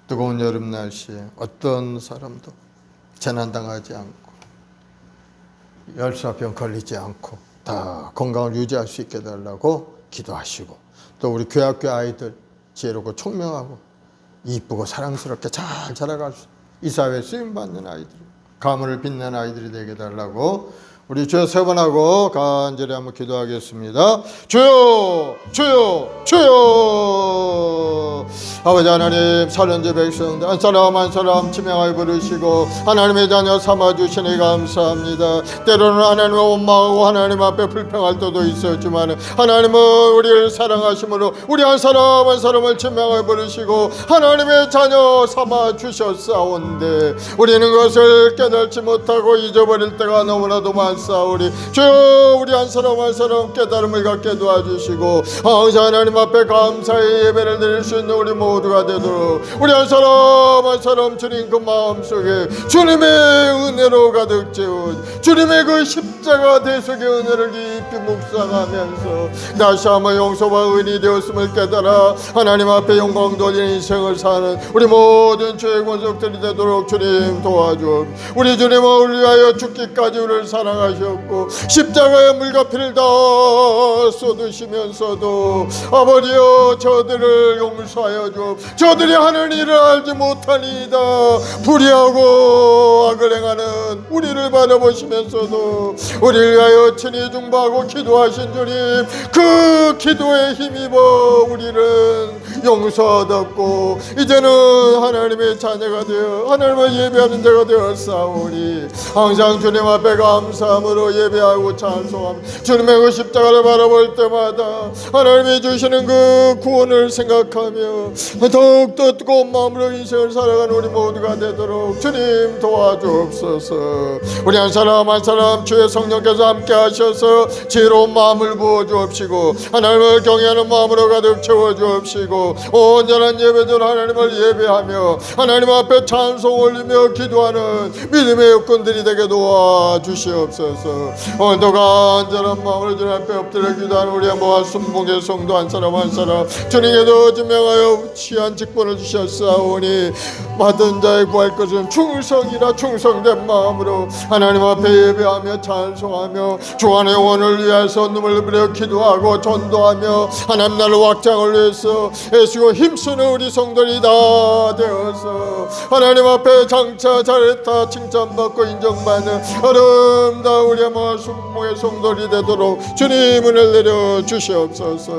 뜨거운 여름 날씨에 어떤 사람도 재난당하지 않고 열사병 걸리지 않고 다 건강을 유지할 수 있게 해달라고 기도하시고, 또 우리 교학교 아이들 지혜롭고 총명하고 이쁘고 사랑스럽게 잘 자라갈 수, 이 사회에 쓰임받는 아이들, 가문을 빛내는 아이들이 되게 해달라고 우리 주여 세 번 하고 간절히 한번 기도하겠습니다. 주여 주여 주여. 아버지 하나님, 살연제 백성들 한 사람 한 사람 지명하여 부르시고 하나님의 자녀 삼아주시니 감사합니다. 때로는 하나님을 원망하고 하나님 앞에 불평할 때도 있었지만 하나님은 우리를 사랑하심으로 우리 한 사람 한 사람을 지명하여 부르시고 하나님의 자녀 삼아주셨사온데 우리는 그것을 깨닫지 못하고 잊어버릴 때가 너무나도 많사오니 주여 우리 한 사람 한 사람 깨달음을 갖게 도와주시고 항상 하나님 앞에 감사의 예배를 드릴 수 있는 우리 모두가 되도록 우리 한 사람 주님 그 마음속에 주님의 은혜로 가득 채운 주님의 그 십자가 대속의 은혜를 깊이 묵상하면서 다시 한번 용서와 은이 되었음을 깨달아 하나님 앞에 영광 돌리는 인생을 사는 우리 모든 주의 권속들이 되도록 주님 도와주옵. 우리 주님은 우리를 위하여 죽기까지 우리를 사랑하셨고 십자가의 물과 피를 다 쏟으시면서도 아버지여 저들을 용서하여 주. 저들이 하는 일을 알지 못하니이다. 불의하고 악을 행하는 우리를 바라보시면서도 우리를 위하여 친히 중보하고 기도하신 주님, 그 기도에 힘입어 우리는 용서받았고 이제는 하나님의 자녀가 되어 하나님을 예배하는 자가 되었사오니 항상 주님 앞에 감사함으로 예배하고 찬송하며 주님의 그 십자가를 바라볼 때마다 하나님이 주시는 그 구원을 생각하며 더욱더 뜨거운 마음으로 인생을 살아가는 우리 모두가 되도록 주님 도와주옵소서. 우리 한 사람 한 사람 주의 성령께서 함께 하셔서 지혜로운 마음을 부어주옵시고 하나님을 경외하는 마음으로 가득 채워주옵시고 온전한 예배대로 하나님을 예배하며 하나님 앞에 찬송 올리며 기도하는 믿음의 육군들이 되게 도와주시옵소서. 오늘도 간절한 마음으로 주님 앞에 엎드려 기도하는 우리 모아 순복의 성도 한 사람 한 사람 주님께도 증명하여 취한 직분을 주셨사오니 받은 자의 구할 것은 충성이라 충성된 마음으로 하나님 앞에 예배하며 찬송하며 주 안의 영혼을 위해서 눈물 흘려 기도하고 전도하며 하나님 나라를 확장을 위해서 애쓰고 힘쓰는 우리 성도들이 다 되어서 하나님 앞에 장차 잘했다 칭찬받고 인정받는 아름다운 우리 모아 순복의 성도들이 되도록 주님 은혜를 내려 주시옵소서.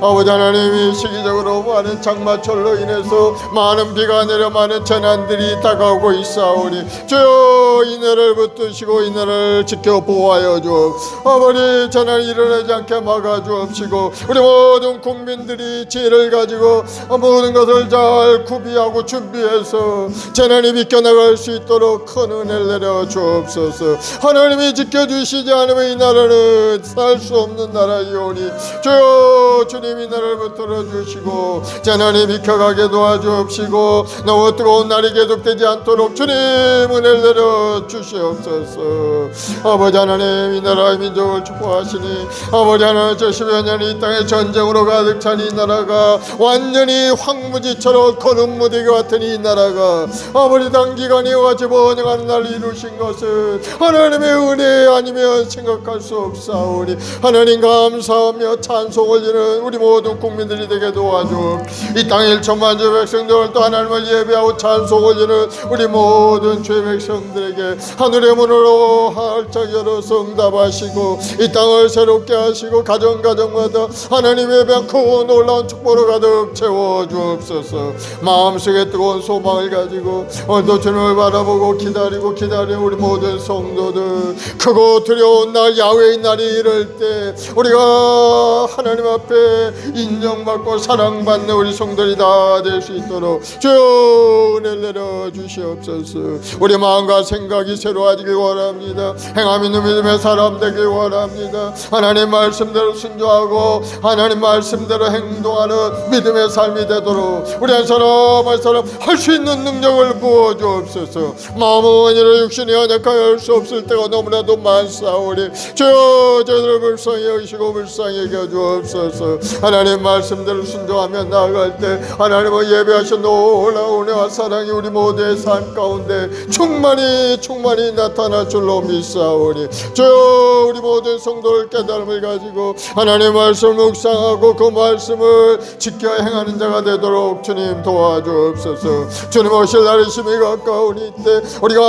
아버지 하나님이 시기적으로 많은 장마철로 인해서 많은 비가 내려 많은 재난들이 다가오고 있사오니 주여 이날을 붙드시고 이날을 지켜 보호하여 주옵. 아버지 재난이 일어나지 않게 막아주옵시고 우리 모든 국민들이 지혜를 가지고 모든 것을 잘 구비하고 준비해서 재난이 비껴나갈 수 있도록 큰 은혜를 내려 주옵소서. 하나님이 지켜주시지 않으면 이 나라는 살 수 없는 나라이오니 주여 주님 이 나라를 붙들어 주시고 재난이 비켜가게 도와주옵시고 너무 뜨거운 날이 계속되지 않도록 주님 은혜를 내려 주시옵소서. 아버지 하나님 이 나라의 민족을 축복하시니 아버지 하나님 저 10여 년이 이 땅에 전쟁으로 가득 찬 이 나라가 완전히 황무지처럼 거는 무대 같은 이 나라가 아버지 단기간에 같이 번영하는 날을 이루신 것은 하나님의 은혜 아니면 생각할 수 없사오니 하나님 감사하며 찬송 올리는 우리 모든 국민들이 되게 도와줘. 이 땅 1천만 주의 백성들 또 하나님을 예배하고 찬송 올리는 우리 모든 주의 백성들에게 하늘의 문으로 활짝 열어서 응답하시고 이 땅을 새롭게 하시고 가정가정마다 하나님의 큰 놀라운 축복으로 가득 가득 채워주옵소서. 마음속에 뜨거운 소망을 가지고 오늘도 주님을 바라보고 기다리는 우리 모든 성도들, 크고 두려운 날 야훼의 날이 이럴 때 우리가 하나님 앞에 인정받고 사랑받는 우리 성도들이 다 될 수 있도록 주여 은혜를 내려 주시옵소서. 우리 마음과 생각이 새로워지길 원합니다. 행함 있는 믿음의 사람 되길 원합니다. 하나님 말씀대로 순종하고 하나님 말씀대로 행동하는 믿음의 삶이 되도록 우리 한 사람 한 사람 할 수 있는 능력을 부어 주옵소서. 마음은 아니라 육신이 연약하여 할 수 없을 때가 너무나도 많사오니 주여 저희들을 불쌍히 여기시고 불쌍히 여겨 주옵소서. 하나님 말씀대로 순종하며 나아갈 때 하나님의 예배하신 놀라운 은혜와 사랑이 우리 모두의 삶 가운데 충만히 나타날 줄로 믿사오니 주여 우리 모든 성도를 깨달음을 가지고 하나님의 말씀을 묵상하고 그 말씀을 지켜 행하는 자가 되도록 주님 도와주옵소서. 주님 오실 날이 심히 가까우니 이때 우리가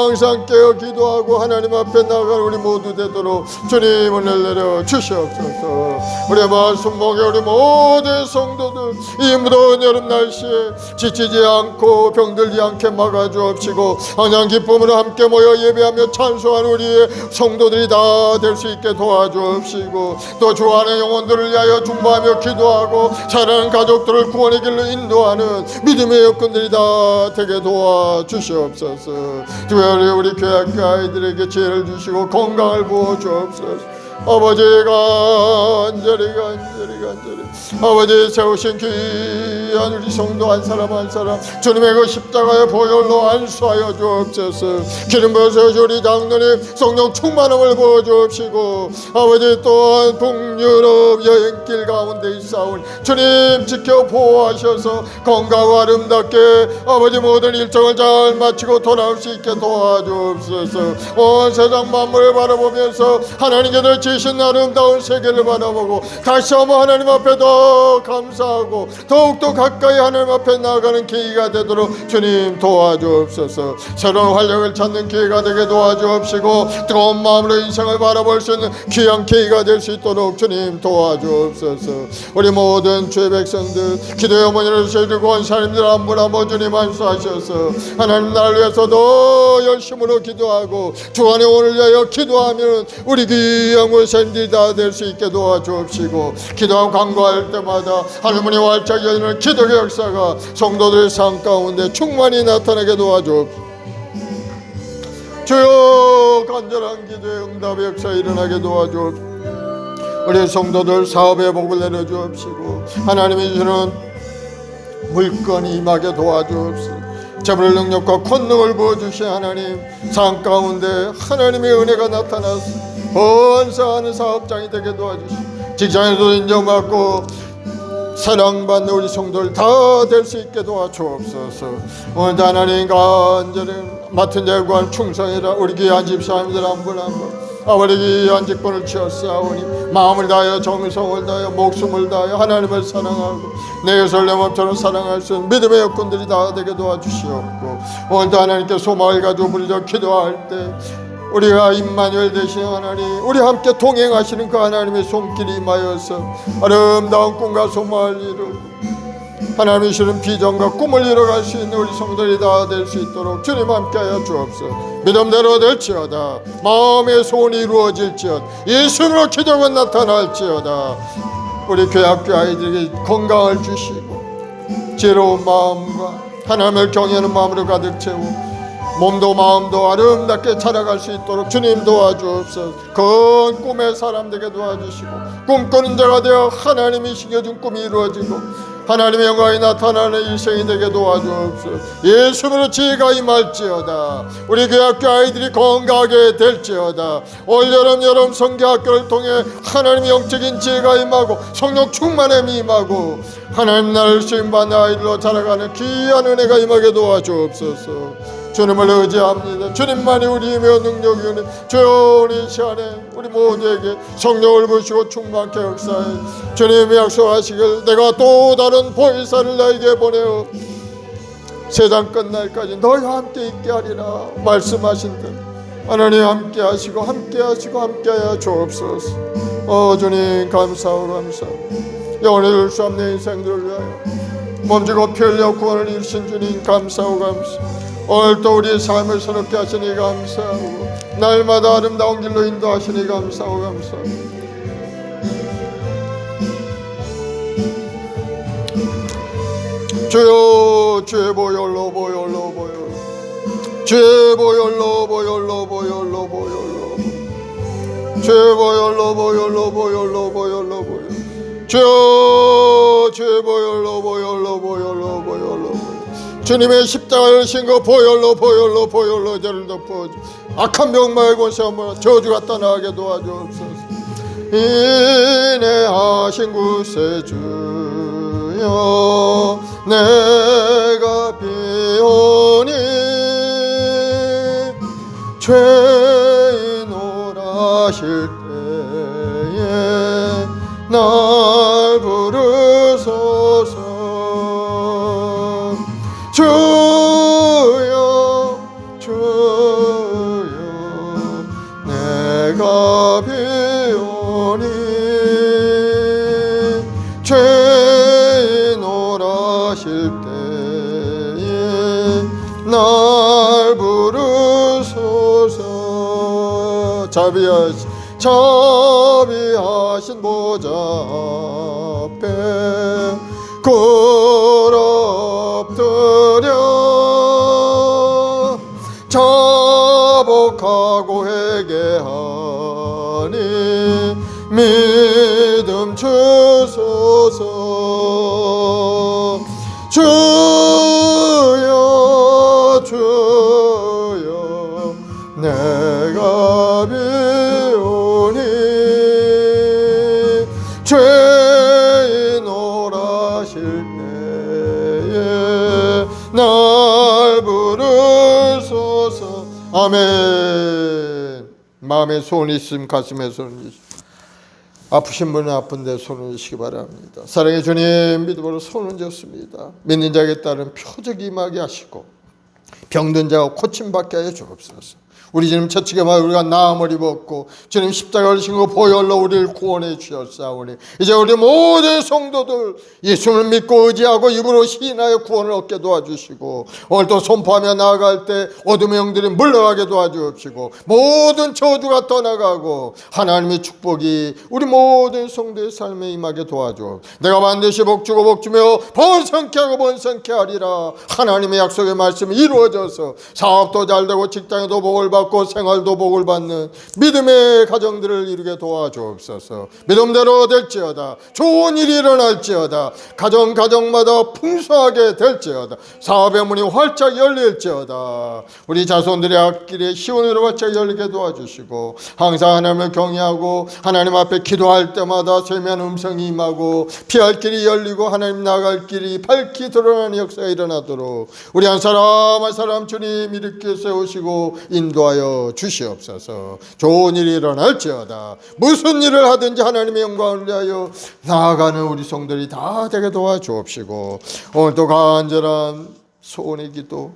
항상 깨어 기도하고 하나님 앞에 나아가는 우리 모두 되도록 주님 은혜를 내려 주시옵소서. 우리의 말씀목에 우리 모든 성도들 이 무더운 여름 날씨에 지치지 않고 병들지 않게 막아주옵시고 항상 기쁨으로 함께 모여 예배하며 찬송하는 우리의 성도들이 다 될 수 있게 도와주옵시고 또 주 안의 영혼들을 위하여 중보하며 기도하고 사랑하는 가족들을 구원의 길로 인도하는 믿음의 여건들이 다 되게 도와주시옵소서. 주여 우리 교회 아이들에게 지혜를 주시고 건강을 부어주옵소서. 아버지 간절히 아버지 세우신 귀한 우리 성도 한 사람 한 사람 주님의 그 십자가의 보혈로 안수하여 주옵소서. 기름 부으셔 우리 장로님 성령 충만함을 부어주옵시고 아버지 또한 북유럽 여행길 가운데 있사온 주님 지켜 보호하셔서 건강하고 아름답게 아버지 모든 일정을 잘 마치고 돌아올 수 있게 도와주옵소서. 온 세상 만물을 바라보면서 하나님께서 주신 아름다운 세계를 바라보고 다시 한번 하나님 앞에 더 감사하고 더욱더 가까이 하나님 앞에 나아가는 계기가 되도록 주님 도와주옵소서. 새로운 활력을 찾는 기회가 되게 도와주옵시고 뜨거운 마음으로 인생을 바라볼 수 있는 귀한 계기가 될 수 있도록 주님 도와주옵소서. 우리 모든 주의 백성들 기도의 어머니를 세우고 온 사람들 한 분 한 분 주님 안수하셔서 하나님 나를 위해서 더 열심으로 기도하고 주 안에 오늘 위하여 기도하면 우리 귀한 모습들이 다 될 수 있게 도와주옵시고 기도하고 간구할 때마다 하나님의 활짝 열리는 기도의 역사가 성도들의 삶 가운데 충만히 나타나게 도와주옵시고 주여 간절한 기도의 응답의 역사 일어나게 도와주옵시고 우리 성도들 사업의 복을 내려주옵시고 하나님이 주는 물건이 임하게 도와주옵시고 재물 능력과 권능을 부어주신 하나님 삶 가운데 하나님의 은혜가 나타나서 번성하는 사업장이 되게 도와주시고 직장에도 인정받고 사랑받는 우리 성도들 다 될 수 있게 도와주옵소서. 오늘도 하나님 간절히 맡은 자관 충성이라 우리 귀한 집사님들 한 분 한 분 아버지 귀한 직분을 취하사오니 마음을 다하여 정성을 다하여 목숨을 다하여 하나님을 사랑하고 내 것을 내 몸처럼 사랑할 수 있는 믿음의 여건들이 다 되게 도와주시옵고 오늘도 하나님께 소망을 가지고 부르짖어 기도할 때 우리가 임마누엘 되신 하나님 우리 함께 동행하시는 그 하나님의 손길이 임하여서 아름다운 꿈과 소망을 이루고 하나님이 주는 비전과 꿈을 이뤄갈 수 있는 우리 성도들이 다 될 수 있도록 주님 함께하여 주옵소서. 믿음대로 될지어다 마음의 소원이 이루어질지어다 예수님으로 기적은 나타날지어다. 우리 교회 학교 아이들에게 건강을 주시고 지혜로운 마음과 하나님을 경외하는 마음으로 가득 채우고 몸도 마음도 아름답게 자라갈 수 있도록 주님 도와주옵소서. 그 꿈의 사람 되게 도와주시고 꿈꾸는 자가 되어 하나님이 심겨준 꿈이 이루어지고 하나님의 영광이 나타나는 일생이 되게 도와주옵소서. 예수님으로 지혜가 임할지어다. 우리 교회 학교 아이들이 건강하게 될지어다. 올여름 여름 성교학교를 통해 하나님의 영적인 지혜가 임하고 성령 충만함이 임하고 하나님 나라를 쓰임받는 아이들로 자라가는 귀한 은혜가 임하게 도와주옵소서. 주님을 의지합니다. 주님만이 우리 힘의 능력이오니 주여 우리 시간에 우리 모두에게 성령을 부으시고 충만케 역사해 주님이 약속하시길 내가 또 다른 보혜사를 너에게 보내어 세상 끝날까지 너희와 함께 있게 하리라 말씀하신 듯 하나님 함께 하시고 함께 하시고 함께 하여 주옵소서. 주님 감사하고 감사하고 영원히 이룰 수 없는 인생들을 위하여 몸지고 피 흘려 구원을 이루신 주님 감사하고 오늘 또 우리의 삶을 새롭게 하시니 감사하고 날마다 아름다운 길로 인도하시니 감사하고 주여 주의 보혈로 주의 보혈로 주의 보혈로 주의 보혈로 주님의 십자가를 신 거 보혈로 저를 덮어주 악한 병마의 권세 한번 저주가 떠나게 도와주옵소서. 인내하신 구세주여 내가 비오니 죄인 오라실 때에 날 부르소서. 주여 내가 비오니 죄인 오라실 때에 날 부르소서. 자비하신 보좌 앞에 엎드려 자복하고 회개하니 믿음 주소서. 주여 내가 비오니 죄인 오라실 때에 날 부르소서. 아멘. 마음에 소원이 있으면 가슴에 소원이 있으면 아프신 분은 아픈데 손을 드시기 바랍니다. 사랑의 주님 믿음으로 손을 졌습니다. 믿는 자에게 따른 표적 임하게 하시고 병든 자가 고침받게 하여 주옵소서. 우리 주님 처치게 말 우리가 나음을 입었고 주님 십자가를 지고 보혈로 우리를 구원해 주셨사오니 이제 우리 모든 성도들 예수를 믿고 의지하고 입으로 시인하여 구원을 얻게 도와주시고 오늘도 선포하며 나아갈 때 어둠의 영들이 물러가게 도와주옵시고 모든 저주가 떠나가고 하나님의 축복이 우리 모든 성도의 삶에 임하게 도와주옵. 내가 반드시 복주고 복주며 번성케 하고 번성케 하리라. 하나님의 약속의 말씀이 이루어져서 사업도 잘되고 직장에도 복을 받고 생활도 복을 받는 믿음의 가정들을 이루게 도와주옵소서. 믿음대로 될지어다. 좋은 일이 일어날지어다. 가정마다 풍성하게 될지어다. 사업의 문이 활짝 열릴지어다. 우리 자손들의 앞길에 시온으로 활짝 열리게 도와주시고 항상 하나님을 경외하고 하나님 앞에 기도할 때마다 세미한 음성이 임하고 피할 길이 열리고 하나님 나갈 길이 밝히 드러나는 역사가 일어나도록 우리 한 사람 한 사람 주님 일으켜 세우시고 인도하여 주시옵소서. 좋은 일이 일어날지어다. 무슨 일을 하든지 하나님의 영광을 위하여 나아가는 우리 성들이 다 되게 도와주옵시고 오늘도 간절한 소원의 기도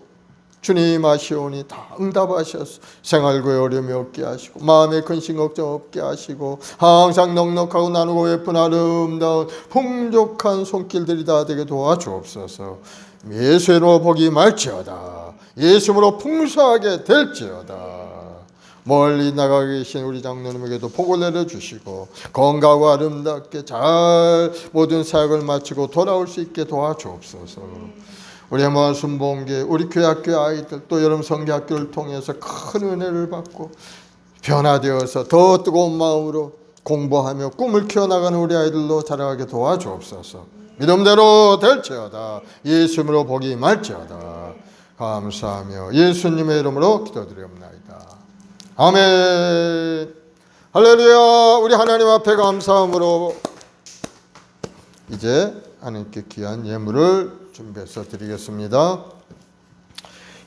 주님 아시오니 다 응답하셔서 생활고의 어려움이 없게 하시고 마음에 근심 걱정 없게 하시고 항상 넉넉하고 나누고 예쁜 아름다운 풍족한 손길들이 다 되게 도와주옵소서. 예수로 복이 말지어다. 예수로 풍성하게 될지어다. 멀리 나가 계신 우리 장로님에게도 복을 내려주시고 건강하고 아름답게 잘 모든 사역을 마치고 돌아올 수 있게 도와주옵소서. 우리 모아 순복음교회 우리 교회 학교 아이들 또 여름 성교학교를 통해서 큰 은혜를 받고 변화되어서 더 뜨거운 마음으로 공부하며 꿈을 키워나가는 우리 아이들로 자라가게 도와주옵소서. 믿음대로 될지어다. 예수님으로 복이 말지어다. 감사하며 예수님의 이름으로 기도드리옵나이다. 아멘. 할렐루야. 우리 하나님 앞에 감사함으로 이제 하나님께 귀한 예물을 준비해서 드리겠습니다.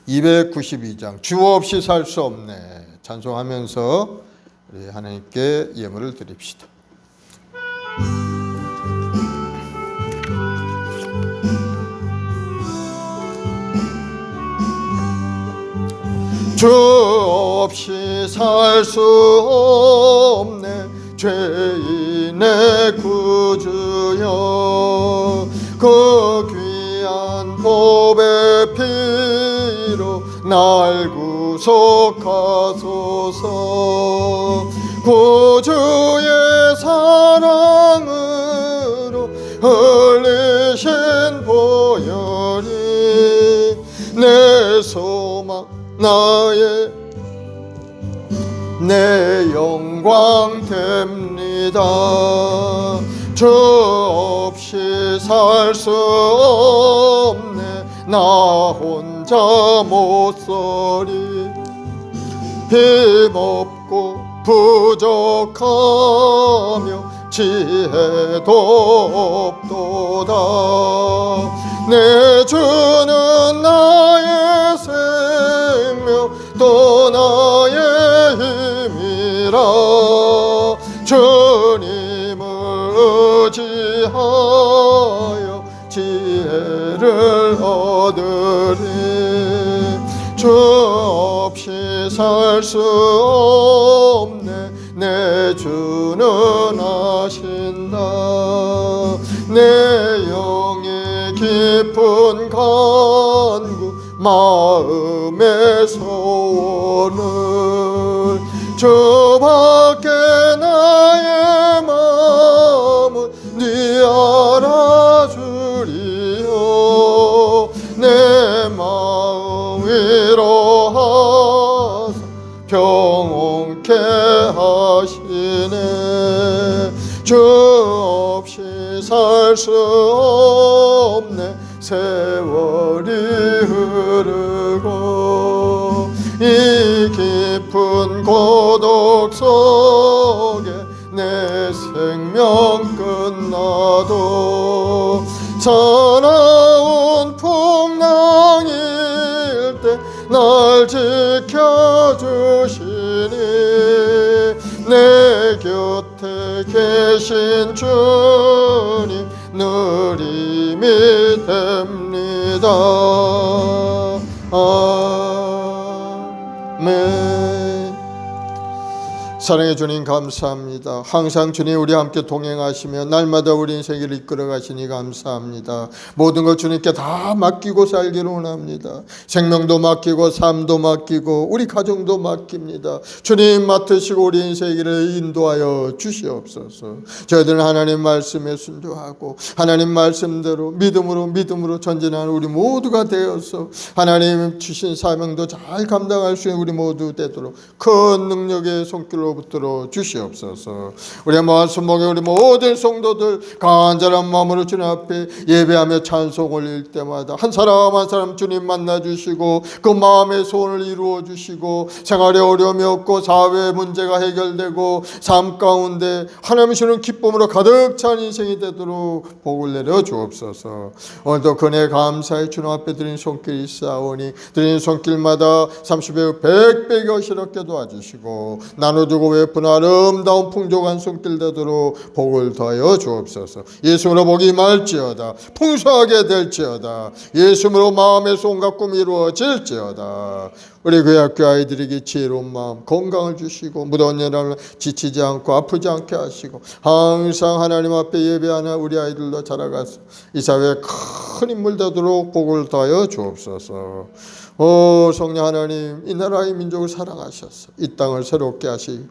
292장 주 없이 살 수 없네 찬송하면서 우리 하나님께 예물을 드립시다. 주 없이 살 수 없네 죄인 내 구주여 그 귀한 보배 피로 날 구속하소서 구주의 사랑으로 흘리신 보혈이 내 소망 나의 내 영광 됩니다. 주 없이 살 수 없네 나 혼자 못 서리 힘없고 부족하며 지혜도 없도다 내 주는 나의 생명 또 나의 힘이라 주님을 의지하여 지혜를 얻으리 주 없이 살 수 없네 내 주는 아신다 내 영의 깊은 간구 마음의 소원을 주밖에 나의 마음을 네 알아주리요 내 마음 위로하사 평온케 하시네 주 없이 살 수 없네 세월이 흐르고 이 깊은 고독 속에 내 생명 끝나도 사나운 풍랑일 때 날 지켜주시니 내 곁에 계신 주님 늘 힘이 됩니다. 아멘. 사랑해 주님 감사합니다. 항상 주님 우리 함께 동행하시며 날마다 우리 인생을 이끌어 가시니 감사합니다. 모든 것 주님께 다 맡기고 살기를 원합니다. 생명도 맡기고 삶도 맡기고 우리 가정도 맡깁니다. 주님 맡으시고 우리 인생을 인도하여 주시옵소서. 저희들은 하나님 말씀에 순종하고 하나님 말씀대로 믿음으로 전진하는 우리 모두가 되어서 하나님 주신 사명도 잘 감당할 수 있는 우리 모두 되도록 큰 능력의 손길로 붙들어 주시옵소서. 우리 말씀목에 우리 모든 성도들 간절한 마음으로 주님 앞에 예배하며 찬송 올릴 때마다 한 사람 한 사람 주님 만나 주시고 그 마음의 소원을 이루어 주시고 생활에 어려움이 없고 사회 문제가 해결되고 삶 가운데 하나님 주는 기쁨으로 가득 찬 인생이 되도록 복을 내려 주옵소서. 오늘도 그네 감사히 주님 앞에 드린 손길이 있사오니 드린 손길마다 30배 100배 거시럽게 도와주시고 나눠주고 베푼 아름다운 풍족한 손길 되도록 복을 더하여 주옵소서. 예수로 복이 말지어다 풍성하게 될지어다 예수로 마음의 소원과 꿈이 이루어질지어다. 우리 그 학교 아이들에게 지혜로운 마음 건강을 주시고 무더운 여름을 지치지 않고 아프지 않게 하시고 항상 하나님 앞에 예배하는 우리 아이들도 자라가서 이 사회에 큰 인물 되도록 복을 더하여 주옵소서. 오 성령 하나님 이 나라의 민족을 사랑하셔서 이 땅을 새롭게 하시고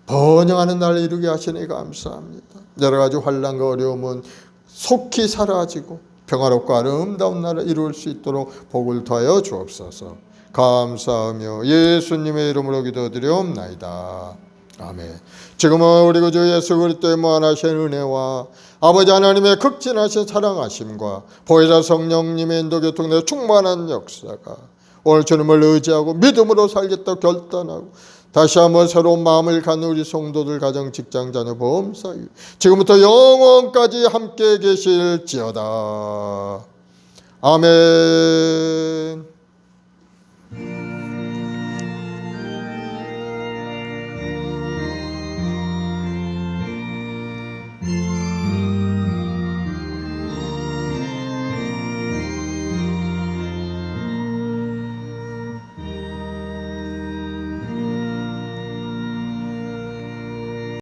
번영하는 날을 이루게 하시니 감사합니다. 여러 가지 환난과 어려움은 속히 사라지고 평화롭고 아름다운 나라를 이룰 수 있도록 복을 더하여 주옵소서. 감사하며 예수님의 이름으로 기도드리옵나이다. 아멘. 지금은 우리 구주 예수 그리스도의 무한하신 은혜와 아버지 하나님의 극진하신 사랑하심과 보혜사 성령님의 인도교통의 충만한 역사가 오늘 주님을 의지하고 믿음으로 살겠다고 결단하고 다시 한번 새로운 마음을 갖는 우리 성도들 가정 직장 자녀 보험 사위 지금부터 영원까지 함께 계실지어다. 아멘.